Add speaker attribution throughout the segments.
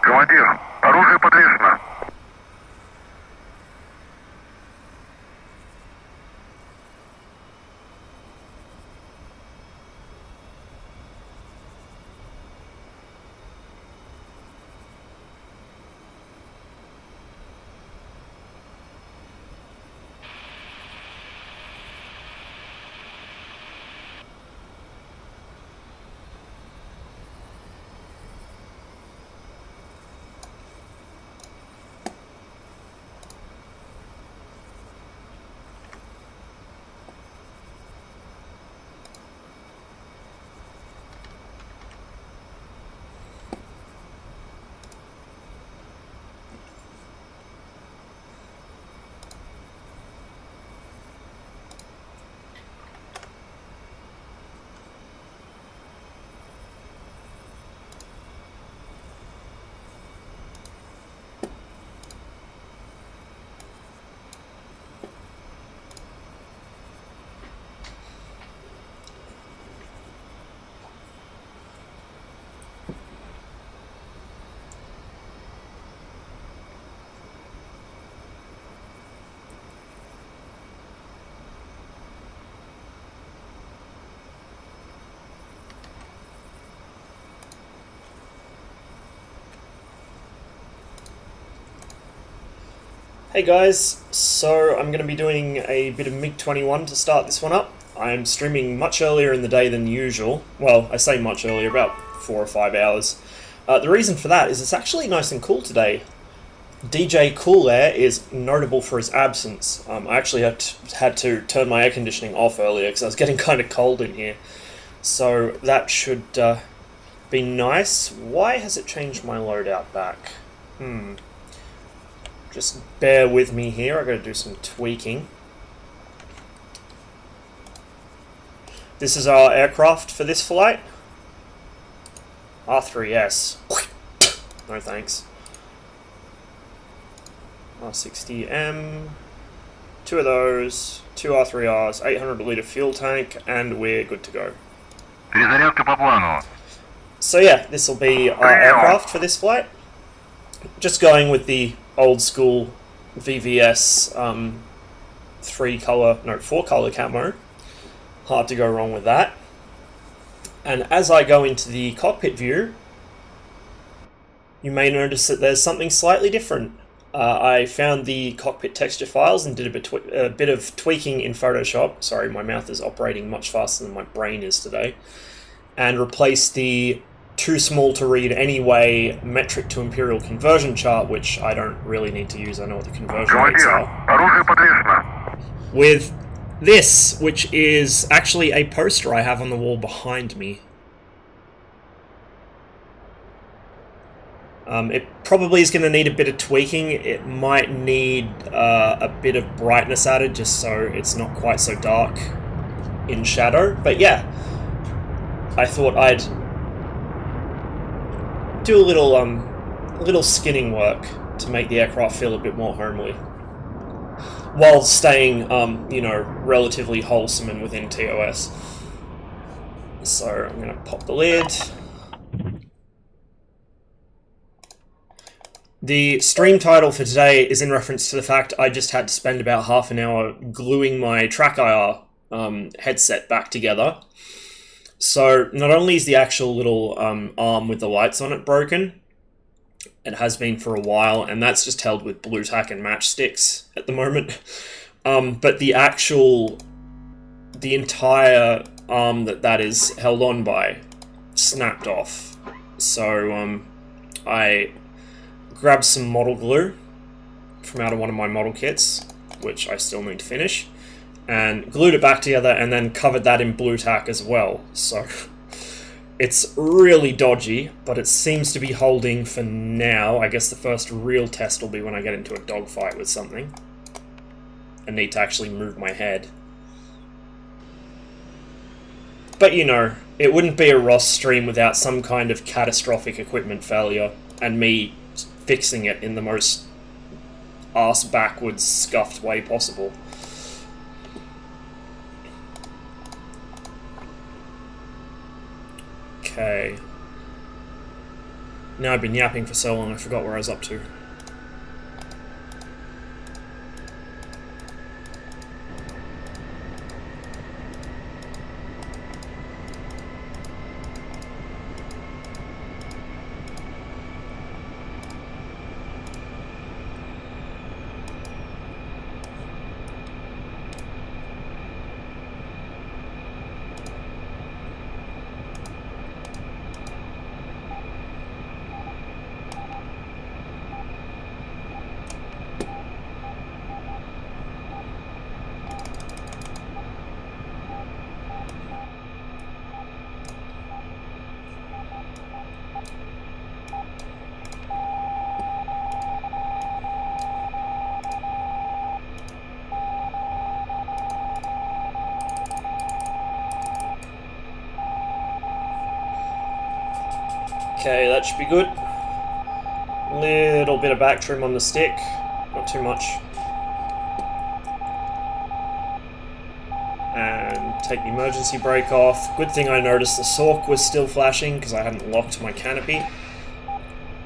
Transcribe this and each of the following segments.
Speaker 1: Командир, оружие подвешено.
Speaker 2: Hey guys, so I'm going to be doing a bit of MiG-21 to start this one up. I'm streaming much earlier in the day than usual. Well, I say much earlier, about 4 or 5 hours. The reason for that is it's actually nice and cool today. DJ Cool Air is notable for his absence. I actually had to turn my air conditioning off earlier because I was getting kind of cold in here. So that should be nice. Why has it changed my loadout back? Just bear with me here, I've got to do some tweaking. This is our aircraft for this flight. R3S. No thanks. R60M. 2 of those. 2 R3Rs. 800 litre fuel tank. And we're good to go.
Speaker 1: Перезарядка по плану.
Speaker 2: So yeah, this will be our aircraft for this flight. Just going with the old school VVS 4-color camo. Hard to go wrong with that. And as I go into the cockpit view, you may notice that there's something slightly different. I found the cockpit texture files and did a bit of tweaking in Photoshop. Sorry, my mouth is operating much faster than my brain is today. And replaced the too small to read anyway metric to imperial conversion chart, which I don't really need to use, I know what the conversion rates are, with this, which is actually a poster I have on the wall behind me. It probably is going to need a bit of tweaking. It might need a bit of brightness added just so it's not quite so dark in shadow, but yeah, I thought I'd do a little skinning work to make the aircraft feel a bit more homely, while staying, you know, relatively wholesome and within TOS. So I'm going to pop the lid. The stream title for today is in reference to the fact I just had to spend about half an hour gluing my TrackIR headset back together. So not only is the actual little arm with the lights on it broken, it has been for a while, and that's just held with blue tack and matchsticks at the moment, but the entire arm that is held on by snapped off. So I grabbed some model glue from out of one of my model kits, which I still need to finish, and glued it back together and then covered that in blue tack as well. So it's really dodgy, but it seems to be holding for now. I guess the first real test will be when I get into a dogfight with something and need to actually move my head. But you know, it wouldn't be a Ross stream without some kind of catastrophic equipment failure and me fixing it in the most arse-backwards scuffed way possible. Okay. Now I've been yapping for so long I forgot where I was up to. Okay, that should be good. Little bit of back trim on the stick, not too much. And take the emergency brake off. Good thing I noticed the SORC was still flashing because I hadn't locked my canopy.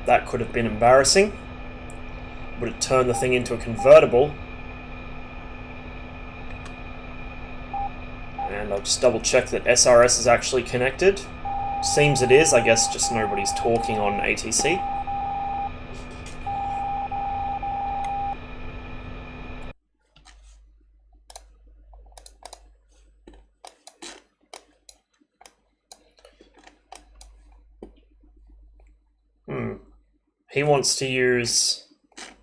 Speaker 2: That could have been embarrassing. Would it turn the thing into a convertible? And I'll just double check that SRS is actually connected. Seems it is, I guess just nobody's talking on ATC. He wants to use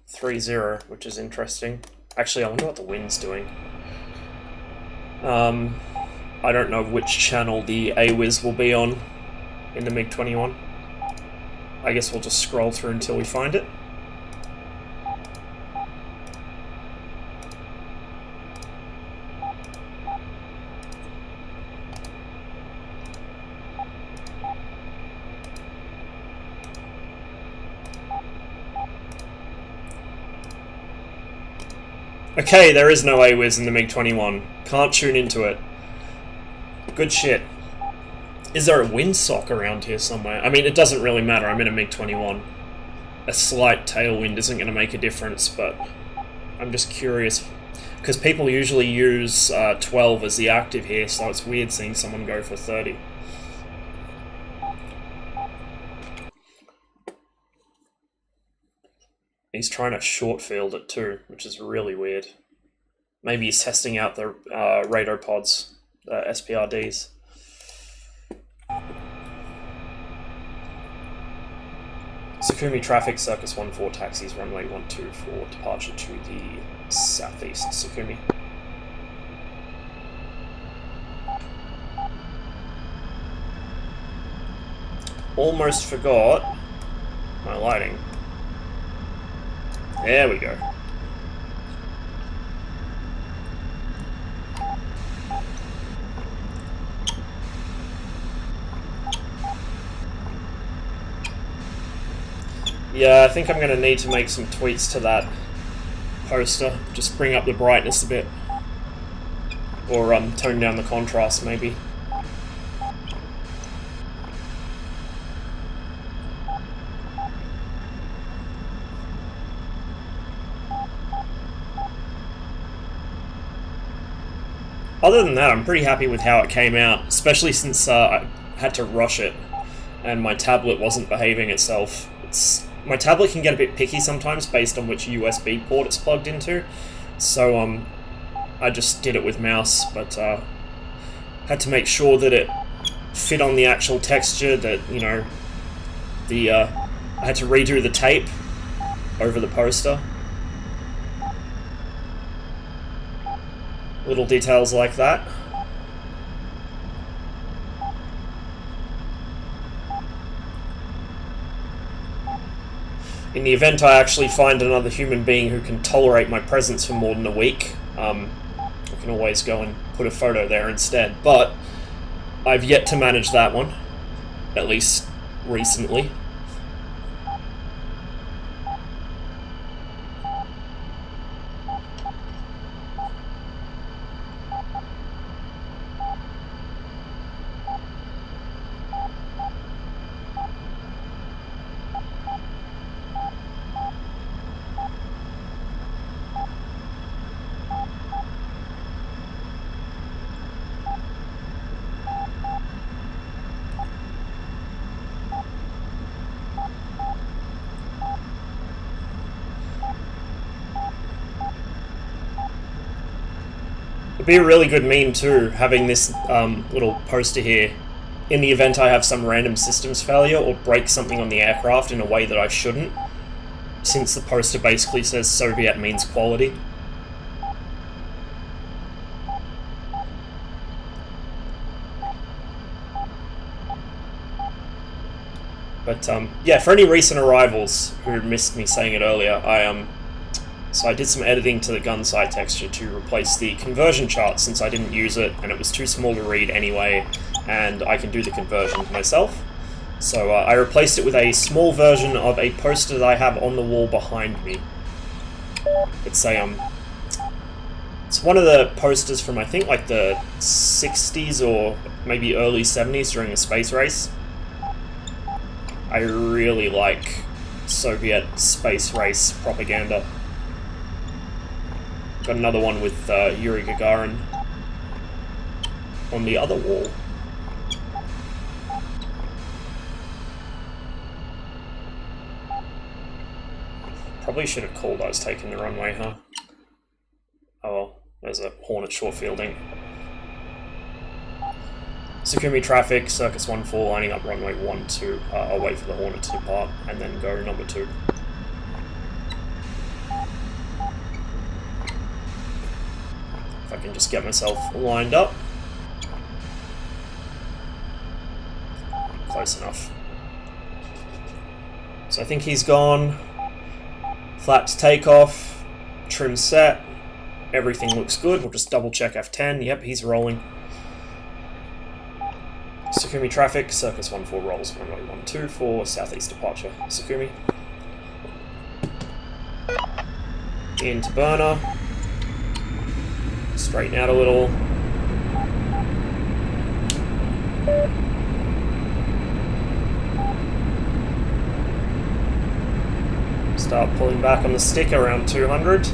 Speaker 2: 3.0, which is interesting. Actually, I wonder what the wind's doing. I don't know which channel the AWIS will be on in the MiG-21. I guess we'll just scroll through until we find it. Okay, there is no AWIS in the MiG-21. Can't tune into it. Good shit. Is there a windsock around here somewhere? I mean, it doesn't really matter. I'm in a MiG-21. A slight tailwind isn't going to make a difference, but I'm just curious. Because people usually use 12 as the active here, so it's weird seeing someone go for 30. He's trying to short field it too, which is really weird. Maybe he's testing out the radar pods, the SPRDs. Sukumi traffic, Circus 14 taxis, runway 124, departure to the southeast, Sukumi. Almost forgot my lighting. There we go. Yeah, I think I'm going to need to make some tweaks to that poster. Just bring up the brightness a bit. Or tone down the contrast, maybe. Other than that, I'm pretty happy with how it came out, especially since I had to rush it and my tablet wasn't behaving itself. My tablet can get a bit picky sometimes based on which USB port it's plugged into, so I just did it with mouse, but had to make sure that it fit on the actual texture, that, you know, I had to redo the tape over the poster. Little details like that. In the event I actually find another human being who can tolerate my presence for more than a week, I can always go and put a photo there instead. But I've yet to manage that one, at least recently. be a really good meme too, having this little poster here. In the event I have some random systems failure or break something on the aircraft in a way that I shouldn't, since the poster basically says Soviet means quality. But yeah, for any recent arrivals who missed me saying it earlier, so I did some editing to the gun sight texture to replace the conversion chart since I didn't use it and it was too small to read anyway, and I can do the conversions myself. So I replaced it with a small version of a poster that I have on the wall behind me. It's one of the posters from I think like the 60s or maybe early 70s during the space race. I really like Soviet space race propaganda. Got another one with Yuri Gagarin on the other wall. Probably should have called I was taking the runway, huh? Oh well, there's a Hornet short fielding. Secure traffic, Circus 1-4, lining up runway 12. I'll wait for the Hornet to depart and then go number 2. If I can just get myself lined up. Close enough. So I think he's gone. Flaps takeoff, trim set, everything looks good. We'll just double check F10. Yep, he's rolling. Secure traffic, Circus 1-4 rolls, runway 12 for southeast departure. Secure. Into burner. Straighten out a little. Start pulling back on the stick around 200.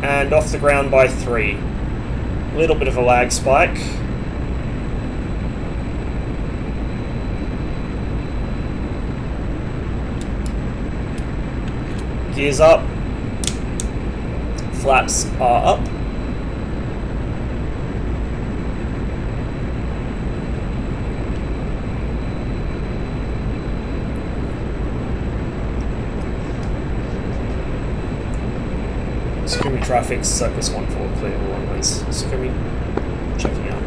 Speaker 2: And off the ground by 3. A little bit of a lag spike. Gears up. Flaps are up. Secure traffic, Circus 1-4, clear the runways. Secure checking out.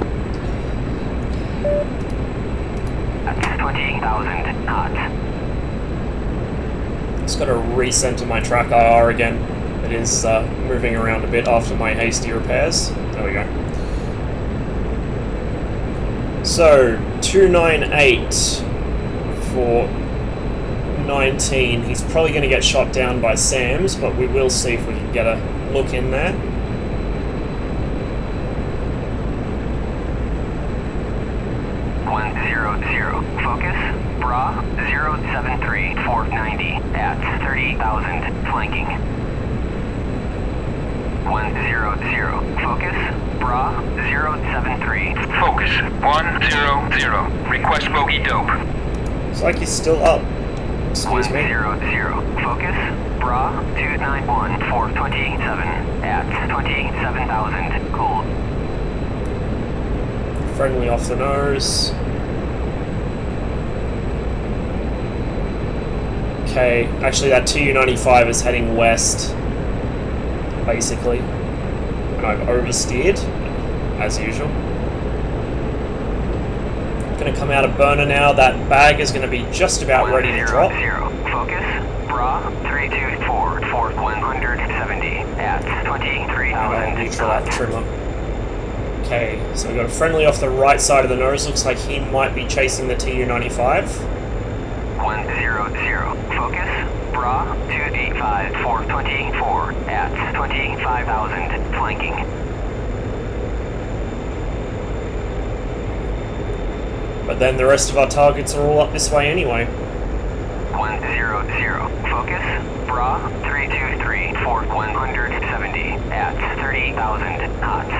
Speaker 3: That's 28,000 knots.
Speaker 2: Just got to recenter my track IR again. It is moving around a bit after my hasty repairs. There we go. So, 298 for 19. He's probably going to get shot down by Sam's, but we will see if we can get a look in there.
Speaker 3: Focus, bra, 073, 490, at 38,000, flanking. 100, focus, bra, 073.
Speaker 1: Focus 100. Request bogey dope.
Speaker 2: It's like he's still up. Excuse me.
Speaker 3: 100, focus, bra, 291, 427, at 27,000, cold.
Speaker 2: Friendly off the nose. Okay, actually that Tu-95 is heading west, basically, and I've oversteered, as usual. Going to come out of burner now. That bag is going to be just about ready to drop.
Speaker 3: 100, focus, bra, 324, 170, at 23,000.
Speaker 2: Neutral that trimmer. Okay, so we've got a friendly off the right side of the nose. Looks like he might be chasing the Tu-95.
Speaker 3: 100, focus, bra, 285, 424, at 25,000, flanking.
Speaker 2: But then the rest of our targets are all up this way anyway.
Speaker 3: 100, focus, bra, 323, 170, at 38,000 knots.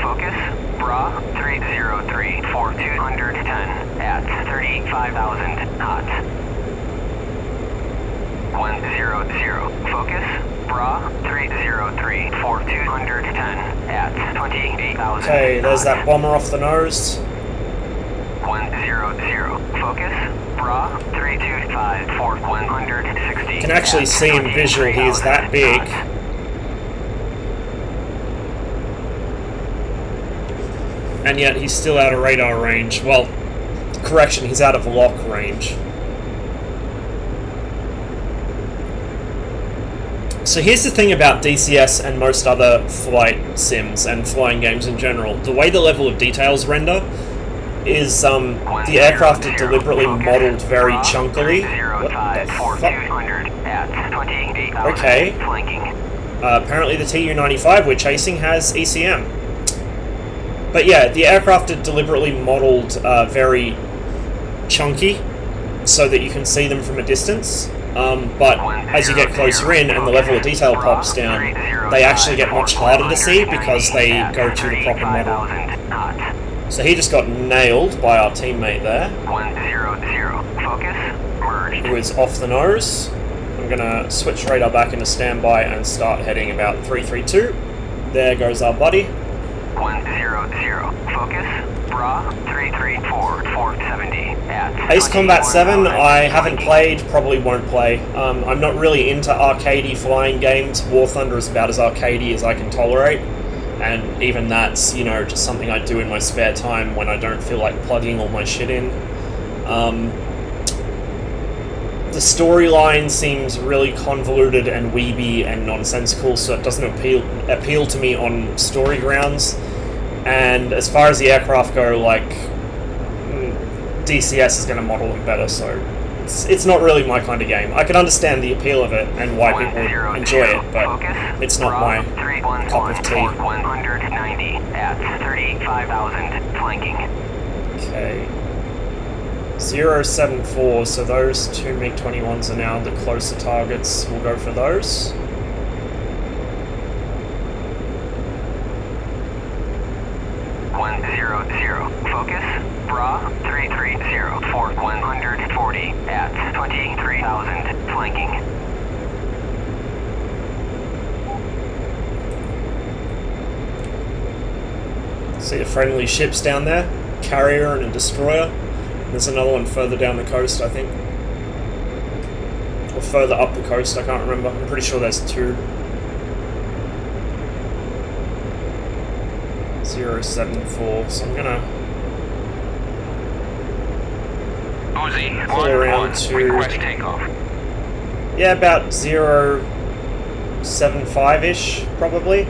Speaker 3: Focus, bra, 30, 35,000 knots. 100. Focus. Bra 303 for 210 at 28,000.
Speaker 2: Okay, there's that bomber off the nose.
Speaker 3: 100. Focus. Bra 325 for 160.
Speaker 2: You can actually see him visual, he is that big. And yet he's still out of radar range. Well, correction, he's out of lock range. So here's the thing about DCS and most other flight sims and flying games in general. The way the level of details render is the aircraft are deliberately modeled very chunkily. What the fuck? Okay. Apparently the Tu-95 we're chasing has ECM. But yeah, the aircraft are deliberately modeled very chunky so that you can see them from a distance. But as you get closer in and the level of detail pops down, they actually get much harder to see because they go to the proper model. So he just got nailed by our teammate there,
Speaker 3: 100. Focus. Merged.
Speaker 2: who is off the nose. I'm going to switch radar back into standby and start heading about 332. There goes our buddy.
Speaker 3: 100. Focus. Bra 334 470 at
Speaker 2: Ace Combat 7
Speaker 3: 21,000
Speaker 2: I haven't played, probably won't play. I'm not really into arcadey flying games. War Thunder is about as arcadey as I can tolerate. And even that's, you know, just something I do in my spare time when I don't feel like plugging all my shit in. The storyline seems really convoluted and weeby and nonsensical, so it doesn't appeal to me on story grounds. And as far as the aircraft go, like, DCS is going to model them better, so it's not really my kind of game. I can understand the appeal of it and why people enjoy it, but it's not my cup of tea.
Speaker 3: 190 at 35,000 flanking.
Speaker 2: Okay. 074, so those two MiG-21s are now the closer targets. We'll go for those.
Speaker 3: Focus. Bra 330 for 140 at 23,000 flanking.
Speaker 2: See the friendly ships down there? Carrier and a destroyer. There's another one further down the coast, I think. Or further up the coast, I can't remember. I'm pretty sure there's two. 074, so I'm gonna pull around to,
Speaker 1: request takeoff.
Speaker 2: yeah, about 075-ish, probably.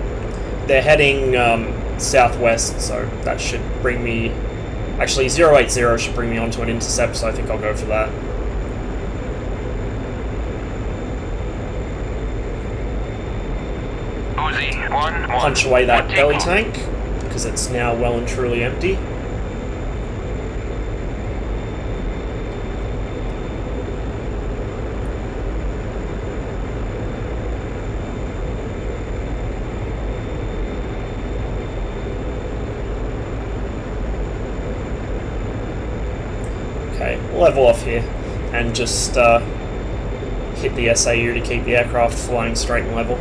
Speaker 2: They're heading southwest, so that should bring me, actually 080 should bring me onto an intercept, so I think I'll go for that. Punch away that belly tank, because it's now well and truly empty. Okay, we'll level off here and just hit the SAU to keep the aircraft flying straight and level.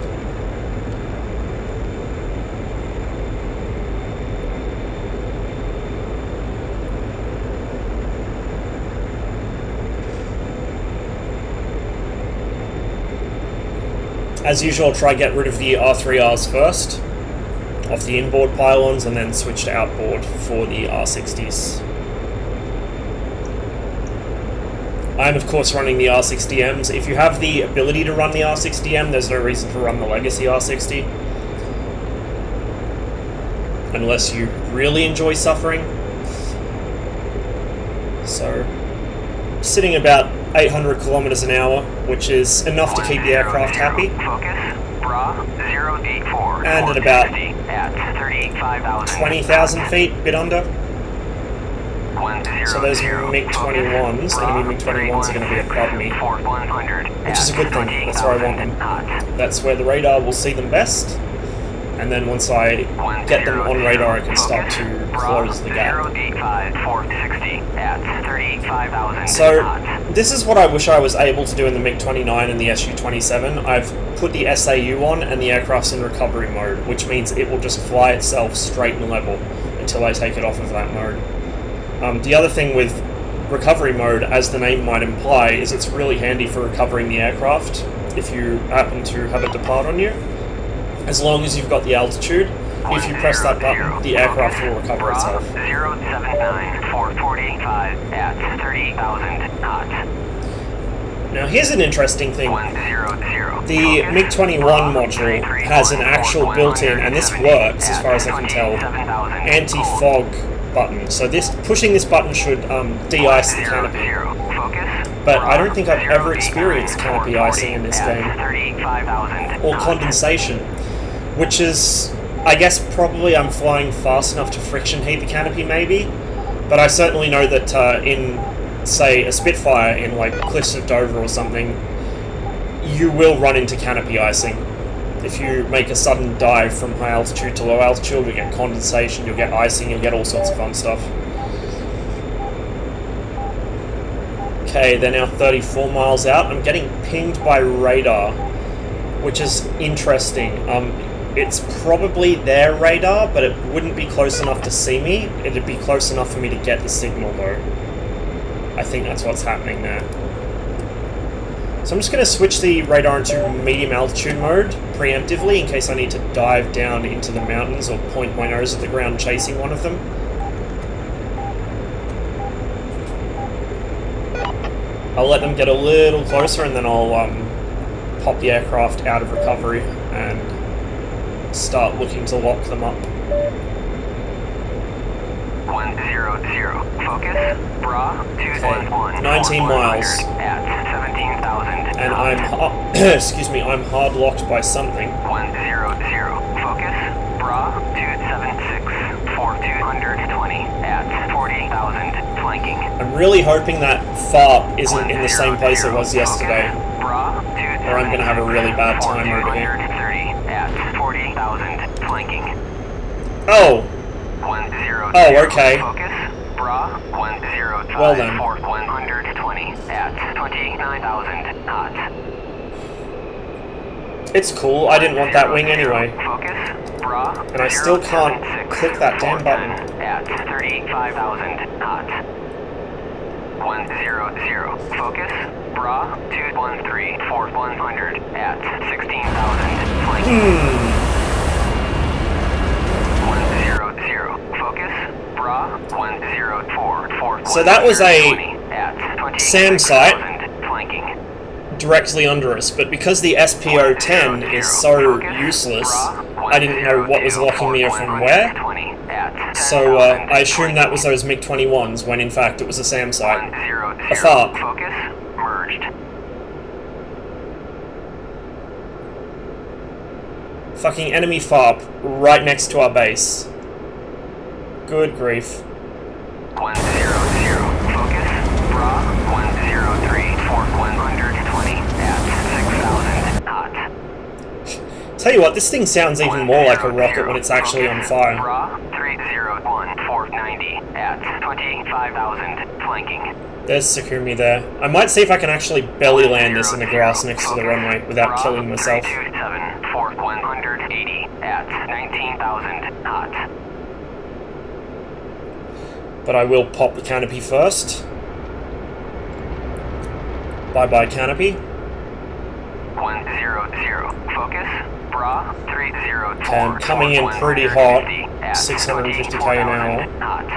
Speaker 2: As usual, I'll try to get rid of the R3Rs first, off the inboard pylons, and then switch to outboard for the R60s. I'm of course running the R60Ms. If you have the ability to run the R60M, there's no reason to run the legacy R60. Unless you really enjoy suffering. So, sitting about 800 kilometers an hour, which is enough to keep the aircraft happy. And at about 20,000 feet, bit under. So those MiG-21s, enemy MiG-21s, are going to be above me, which is a good thing. That's where I want them. That's where the radar will see them best. And then once I get them on radar, I can start to close the gap.
Speaker 3: 085 460 at 35,000
Speaker 2: So,
Speaker 3: knots.
Speaker 2: this is what I wish I was able to do in the MiG-29 and the Su-27. I've put the SAU on and the aircraft's in recovery mode, which means it will just fly itself straight and level until I take it off of that mode. The other thing with recovery mode, as the name might imply, is it's really handy for recovering the aircraft if you happen to have it depart on you. As long as you've got the altitude, if you press that button, the aircraft will recover itself.
Speaker 3: 079-445 at 30,000 knots.
Speaker 2: Now here's an interesting thing.
Speaker 3: 100.
Speaker 2: The MiG-21 module has an actual built-in, and this works as far as I can tell, anti-fog button. So pushing this button should de-ice the canopy. But I don't think I've ever experienced canopy icing in this game, or condensation, which is, I guess probably I'm flying fast enough to friction heat the canopy maybe, but I certainly know that in, say, a Spitfire in like Cliffs of Dover or something, you will run into canopy icing. If you make a sudden dive from high altitude to low altitude, you'll get condensation, you'll get icing, you'll get all sorts of fun stuff. Okay, they're now 34 miles out. I'm getting pinged by radar, which is interesting. It's probably their radar, but it wouldn't be close enough to see me. It'd be close enough for me to get the signal, though. I think that's what's happening there. So I'm just going to switch the radar into medium altitude mode preemptively in case I need to dive down into the mountains or point my nose at the ground chasing one of them. I'll let them get a little closer and then I'll pop the aircraft out of recovery and start looking to lock them up.
Speaker 3: 100. Focus. Bra. 211.
Speaker 2: 19 miles.
Speaker 3: At 17,000.
Speaker 2: And I'm excuse me, I'm hard locked by something.
Speaker 3: 100. Focus. Bra. 276. For 220. At 40,000. Flanking.
Speaker 2: I'm really hoping that FARP isn't in the same place it was yesterday, or I'm going to have a really bad time over here.
Speaker 3: At 40,000. Flanking.
Speaker 2: Oh!
Speaker 3: 100.
Speaker 2: Oh, okay.
Speaker 3: Focus. Bra. 105.
Speaker 2: Well then.
Speaker 3: For 120. At 29,000 knots.
Speaker 2: It's cool, I didn't want that wing anyway.
Speaker 3: Focus. Bra.
Speaker 2: And I still can't
Speaker 3: 076
Speaker 2: click that damn button.
Speaker 3: At 35,000 knots. 100. Focus. Bra. 213 for 100 at 16,000. Flanking. 100. Focus. Bra. 104 for
Speaker 2: So that was a
Speaker 3: 120 at
Speaker 2: SAM site
Speaker 3: 26,000. Flanking.
Speaker 2: directly under us, but because the SPO-10 is so useless, I didn't know what was locking me from where, so I assumed that was those MiG-21s, when in fact it was a SAM site. A FARP.
Speaker 3: Focus. Merged.
Speaker 2: Fucking enemy FARP right next to our base. Good grief.
Speaker 3: 100. Focus. Bra. 103 for 120 at 6,000 knots.
Speaker 2: Tell you what, this thing sounds even more like a rocket when it's actually on fire.
Speaker 3: Bra. 301 for 90 at 25,000 flanking.
Speaker 2: There's Sakumi there. I might see if I can actually belly land this in the grass next to the runway without killing myself.
Speaker 3: 327 for 180 at 19,000 knots.
Speaker 2: But I will pop the canopy first. Bye-bye canopy.
Speaker 3: 100. Focus. Bra. 304.
Speaker 2: Okay, I'm coming in pretty hot. 650k an hour.
Speaker 3: Knots.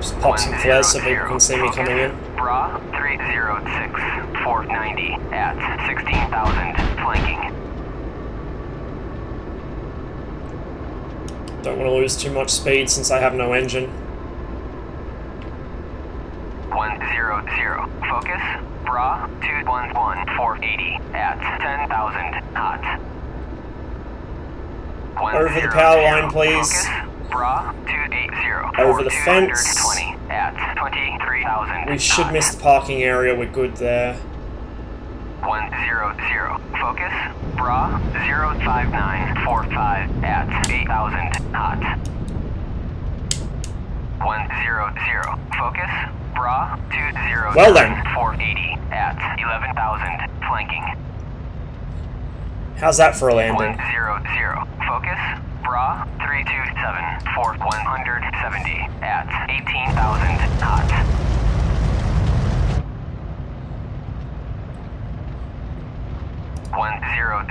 Speaker 2: Just pop some flares so people can see me coming in.
Speaker 3: Bra. 306 for 90 at 16,000 flanking.
Speaker 2: Don't want to lose too much speed since I have no engine.
Speaker 3: 100. Focus. Bra. 211 for 80 at 10,000 knots.
Speaker 2: Over the power line, please.
Speaker 3: Focus. Bra. 280
Speaker 2: Over the
Speaker 3: for
Speaker 2: fence.
Speaker 3: 220 at 23,000
Speaker 2: We should
Speaker 3: knots.
Speaker 2: miss the parking area, we're good there.
Speaker 3: 100. Focus. Bra 05945 at 8,000 hot. 100. Focus. Bra 209
Speaker 2: Well then.
Speaker 3: 480 at 11,000 flanking.
Speaker 2: How's that for a landing?
Speaker 3: 100. Focus. Bra 327 for 170 at 18,000 hot. 100.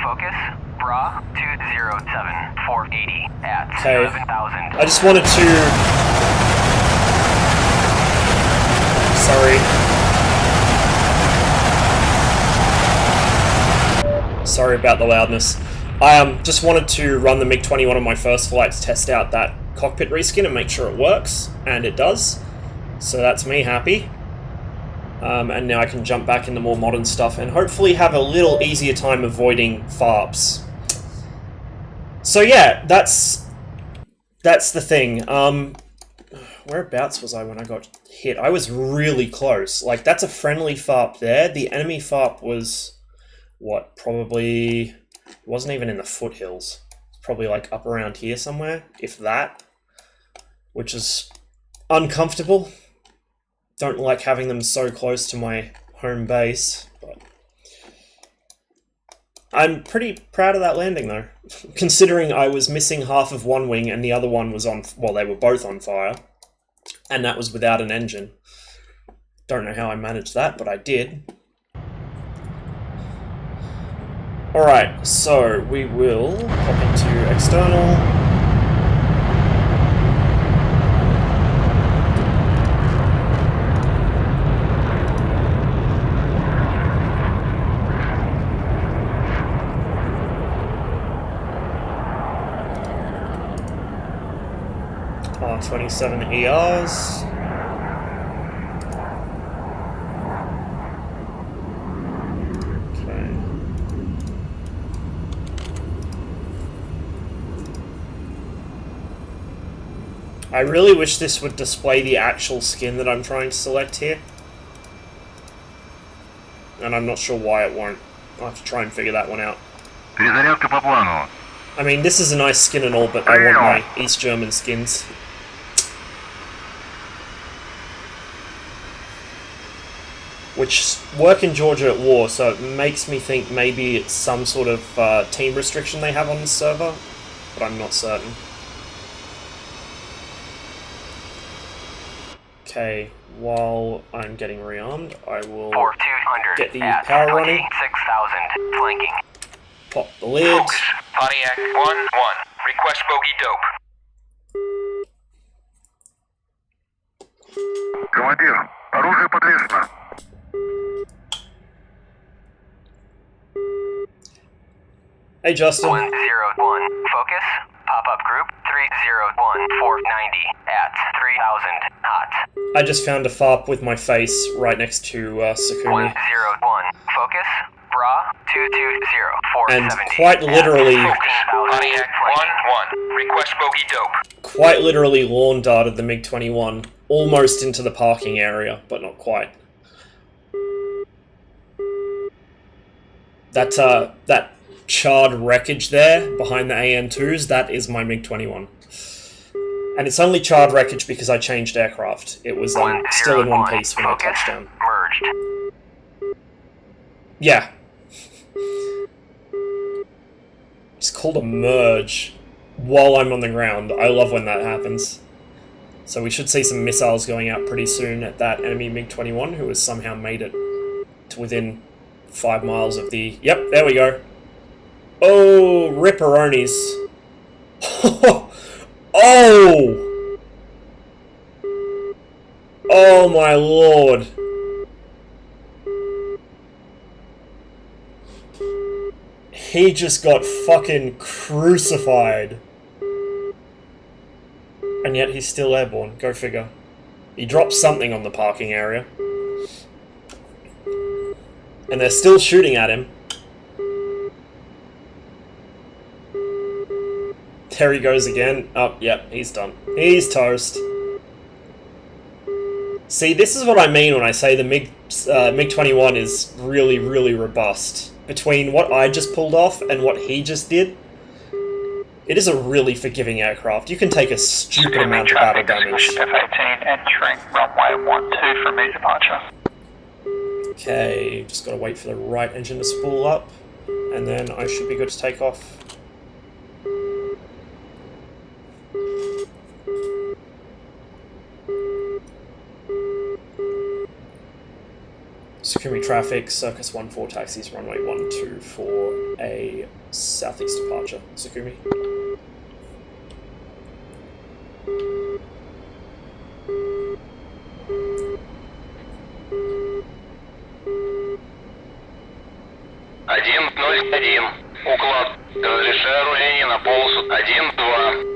Speaker 3: Focus. Bra 207 480 at
Speaker 2: Okay.
Speaker 3: 11,000.
Speaker 2: I just wanted to... Sorry about the loudness. I just wanted to run the MiG-21 on my first flight to test out that cockpit reskin and make sure it works, and it does. So that's me happy. And now I can jump back into more modern stuff and hopefully have a little easier time avoiding FARPs. So yeah, that's the thing. Whereabouts was I when I got hit? I was really close. Like, that's a friendly FARP there. The enemy FARP was, what, probably... It wasn't even in the foothills. It's probably like up around here somewhere, if that. Which is uncomfortable. Don't like having them so close to my home base, but I'm pretty proud of that landing though, considering I was missing half of one wing and the other one was on, well, they were both on fire, and that was without an engine. Don't know how I managed that, but I did. Alright, so we will pop into external. R27 ERs. Okay. I really wish this would display the actual skin that I'm trying to select here. And I'm not sure why it won't. I'll have to try and figure that one out.
Speaker 1: Перезарядка по плану.
Speaker 2: I mean, this is a nice skin and all, but I want my East German skins. Which work in Georgia at war, so it makes me think maybe it's some sort of team restriction they have on this server, but I'm not certain. Okay, while I'm getting rearmed, I will get the power running.
Speaker 3: 6,000 flanking.
Speaker 2: Pop the lid.
Speaker 1: Focus. Pontiac 1-1. Request bogey dope.
Speaker 4: Командир, оружие подвешено.
Speaker 2: Hey Justin.
Speaker 3: 101. Focus. Pop-up group 301 490 at 3,000 hot.
Speaker 2: I just found a FARP with my face right next to Sakumi.
Speaker 3: 101. Focus. Bra 220
Speaker 2: And
Speaker 3: 470.
Speaker 2: quite literally,
Speaker 1: Pontiac 1-1. Request bogey dope.
Speaker 2: quite literally lawn darted the MiG-21 almost into the parking area, but not quite. That charred wreckage there behind the AN2s, that is my MiG-21. And it's only charred wreckage because I changed aircraft. It was still in one piece when I touched down.
Speaker 3: Merged.
Speaker 2: Yeah. It's called a merge while I'm on the ground. I love when that happens. So we should see some missiles going out pretty soon at that enemy MiG-21 who has somehow made it to within 5 miles of the... Yep, there we go. Oh, ripperonis. Oh! Oh my lord. He just got fucking crucified. And yet he's still airborne. Go figure. He dropped something on the parking area. And they're still shooting at him. There he goes again. Oh, yep, he's done. He's toast. See, this is what I mean when I say the MiG-21 is really, really robust. Between what I just pulled off and what he just did, it is a really forgiving aircraft. You can take a stupid amount of battle damage.
Speaker 5: F-18 entering runway 12 for immediate departure.
Speaker 2: Okay, just gotta wait for the right engine to spool up, and then I should be good to take off. Security traffic, Circus 14 taxis, runway 12 for a southeast departure. Security.
Speaker 1: Уклад. Разрешаю руление на полосу 1-2.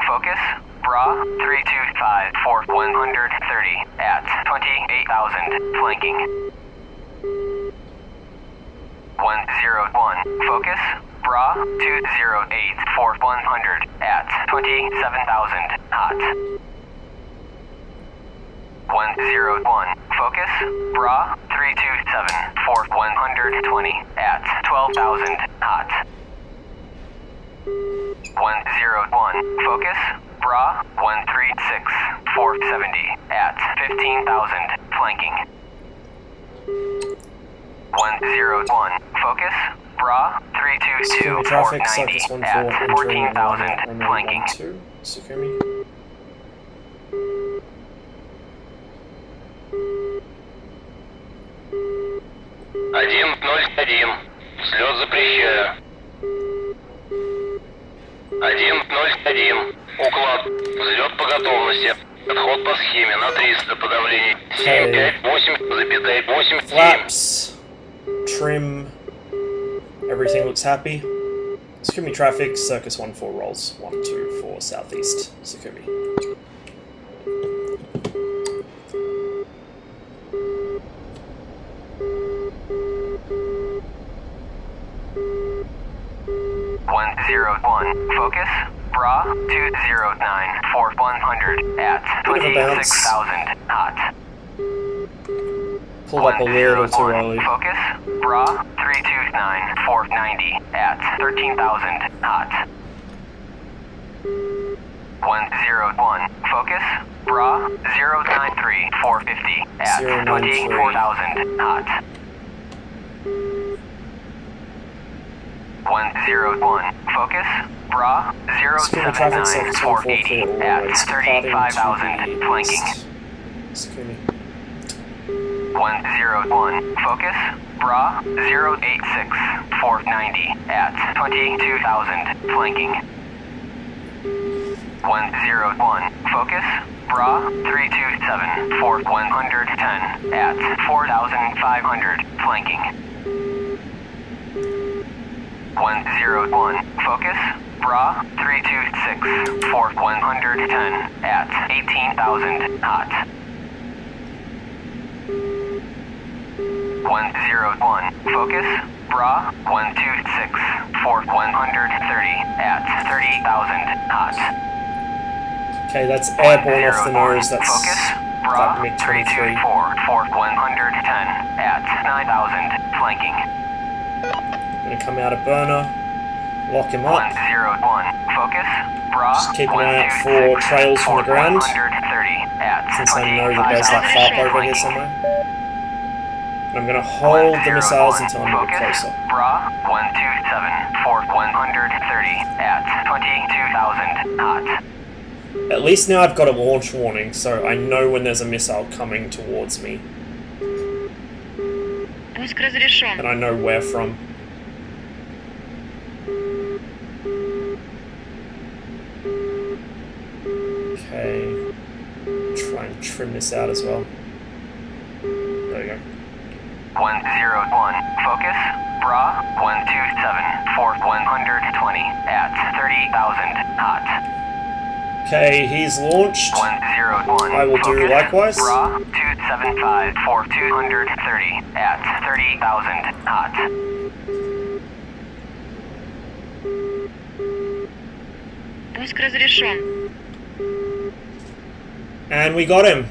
Speaker 3: Focus, Bra, 325 for 130 at 28,000, flanking. 101, focus, Bra, 208 for 100 at 27,000, hot. 101, focus, Bra, 327 for 120 at 12,000, hot. 101, focus, Bra, 136, 470 at 15,000, flanking. 101, focus, Bra, 322, 490 at 14,000, flanking.
Speaker 2: Secure me.
Speaker 1: Один, 01, слет запрещаю. 1-0-1. Уклад. Взлет по готовности. Отход по схеме на 300 подавление. 758,87.
Speaker 2: Flaps. Trim. Everything looks happy. Secure me traffic. Circus 14 rolls. 124 southeast. Secure me.
Speaker 3: Focus, Bra, 209 for 100 at 26,000, hot.
Speaker 2: Pulled up a little too early.
Speaker 3: Focus, Bra, 329 for 90 at 13,000, hot. 101, focus, Bra, 093 for 50 at 24,000, hot. 101, focus, Bra, 079 for 80 at 35,000, flanking. 101, focus, Bra, 086 for 90 at 22,000, flanking. 101, focus, Bra, 327 for 110 at 4,500, flanking. 101, focus, Bra, 326 for 110 at 18,000, hot. 101, focus, Bra, 126 for 130 at 30,000, hot.
Speaker 2: Okay, that's airborne off the nose, that's
Speaker 3: focus, Bra,
Speaker 2: MiG-23.
Speaker 3: 324 for 110 at 9,000, flanking.
Speaker 2: Gonna come out of burner, lock him up.
Speaker 3: 101, focus, Bra,
Speaker 2: Just keep an eye out for trails from the ground,
Speaker 3: 130 at
Speaker 2: since I know that there's that FAP over here somewhere. And I'm gonna hold the missiles until I'm a bit closer.
Speaker 3: Bra, 127 for 130 at 22,000, hot.
Speaker 2: At least now I've got a launch warning, so I know when there's a missile coming towards me.
Speaker 6: Пуск разрешен.
Speaker 2: And I know where from. Okay. Try and trim this out as well. There we go.
Speaker 3: 101, focus, Bra 127 for 120 at 30,000 knots.
Speaker 2: Okay, he's launched.
Speaker 3: 101.
Speaker 2: I will do likewise.
Speaker 3: Bra 275 for 230 at 30,000 knots.
Speaker 6: Пуск разрешен.
Speaker 2: And we got him.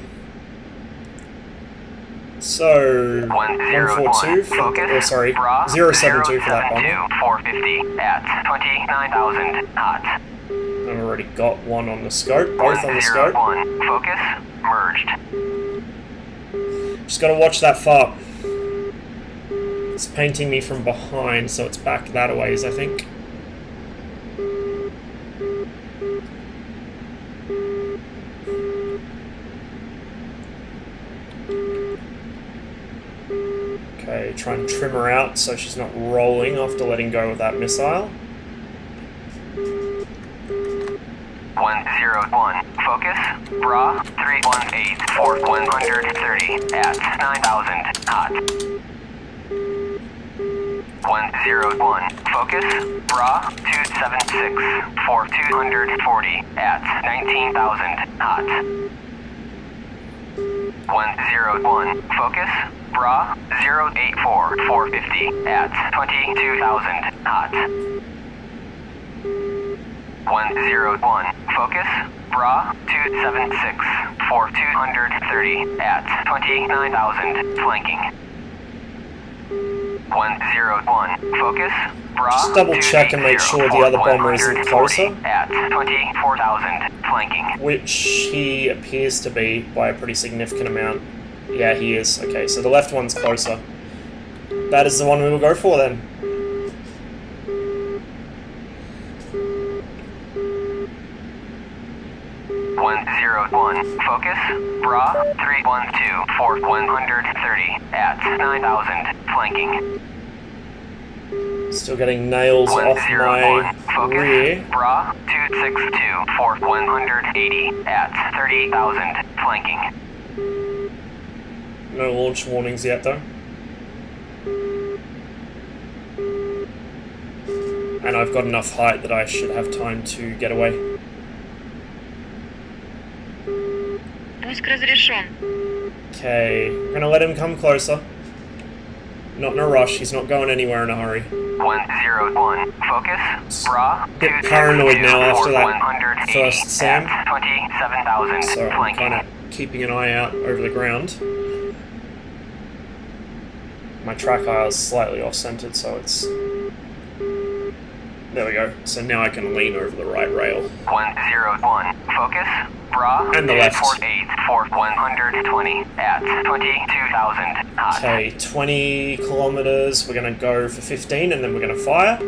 Speaker 2: So 142 for, oh sorry, 072 for that bomber.
Speaker 3: 450 at 29,000 knots.
Speaker 2: I've already got one on the scope, both on the scope.
Speaker 3: 101. Focus merged.
Speaker 2: Just gotta watch that FEB. It's painting me from behind, so it's back that a ways, I think. Okay, try and trim her out so she's not rolling after letting go of that missile.
Speaker 3: 101. Focus. Bra 318 for 130 at 9,000 knots. 101. Focus. Bra 276 for 240 at 19,000 knots. 101. Focus. Bra 084 450 at 22,000 knots. 101. Focus. Bra 276 for 230 at 29,000 flanking. 101. Focus. Bra
Speaker 2: Just double check and make sure the other bomber isn't closer.
Speaker 3: At 24,000 flanking.
Speaker 2: Which he appears to be by a pretty significant amount. Yeah, he is. Okay, so the left one's closer. That is the one we will go for then.
Speaker 3: Focus. Bra 312 for 130 at 9,000 flanking.
Speaker 2: Still getting nails off my
Speaker 3: Focus.
Speaker 2: rear.
Speaker 3: Bra 262 for 180 at 30,000 flanking.
Speaker 2: No launch warnings yet though. And I've got enough height that I should have time to get away.
Speaker 6: Пуск разрешен.
Speaker 2: Okay, I'm gonna let him come closer. Not in a rush, he's not going anywhere in a hurry.
Speaker 3: 101. Focus. Bra.
Speaker 2: Bit paranoid now after that
Speaker 3: 180
Speaker 2: first SAM.
Speaker 3: at 27,000
Speaker 2: So I'm
Speaker 3: flanking.
Speaker 2: kind of keeping an eye out over the ground. My track eye is slightly off-centered, so it's... There we go. So now I can lean over the right rail.
Speaker 3: 101. Focus. Bra.
Speaker 2: And the left.
Speaker 3: 248 for 120 at 22,000 knots.
Speaker 2: Okay, 20 kilometers. We're going to go for 15 and then we're going to fire.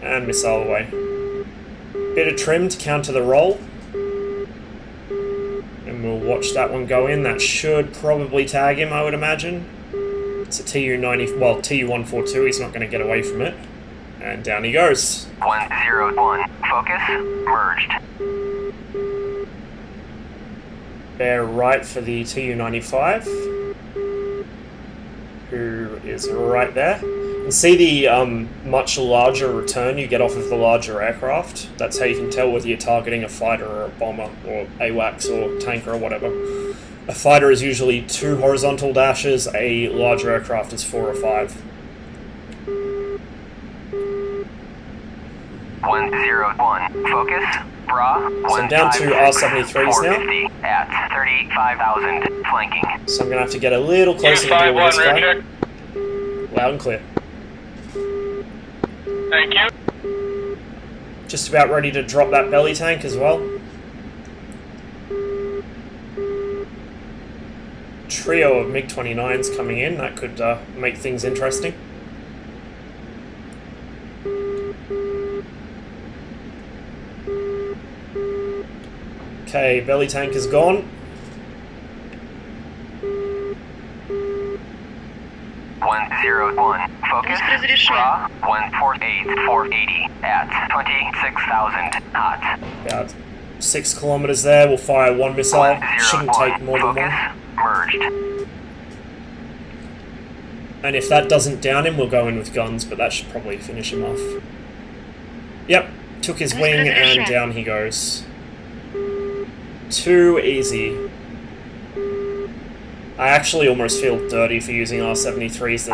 Speaker 2: And missile away. Bit of trim to counter the roll. And we'll watch that one go in. That should probably tag him, I would imagine. It's a TU-90, well, TU-142, he's not going to get away from it. And down he goes.
Speaker 3: 101. Focus. Merged.
Speaker 2: Bear right for the TU-95. Who is right there. You see the much larger return you get off of the larger aircraft. That's how you can tell whether you're targeting a fighter or a bomber or AWACS or tanker or whatever. A fighter is usually 2 horizontal dashes, a larger aircraft is 4 or 5.
Speaker 3: 101. Focus. Bra.
Speaker 2: So I'm down to R-73s now.
Speaker 3: At 35,000 flanking.
Speaker 2: So I'm going to have to get a little closer to deal with this guy. Loud and clear.
Speaker 5: Thank you.
Speaker 2: Just about ready to drop that belly tank as well. Trio of MiG-29s coming in, that could make things interesting. Okay, belly tank is gone.
Speaker 3: 101. Focus.
Speaker 6: Пуск разрешен.
Speaker 3: Bra 148 480 at 26,000 knots.
Speaker 2: About 6 kilometers there. We'll fire one missile. Shouldn't take more than
Speaker 3: Focus
Speaker 2: one.
Speaker 3: merged.
Speaker 2: And if that doesn't down him, we'll go in with guns, but that should probably finish him off. Yep, took his wing and down he goes. Too easy. I actually almost feel dirty for using R73s.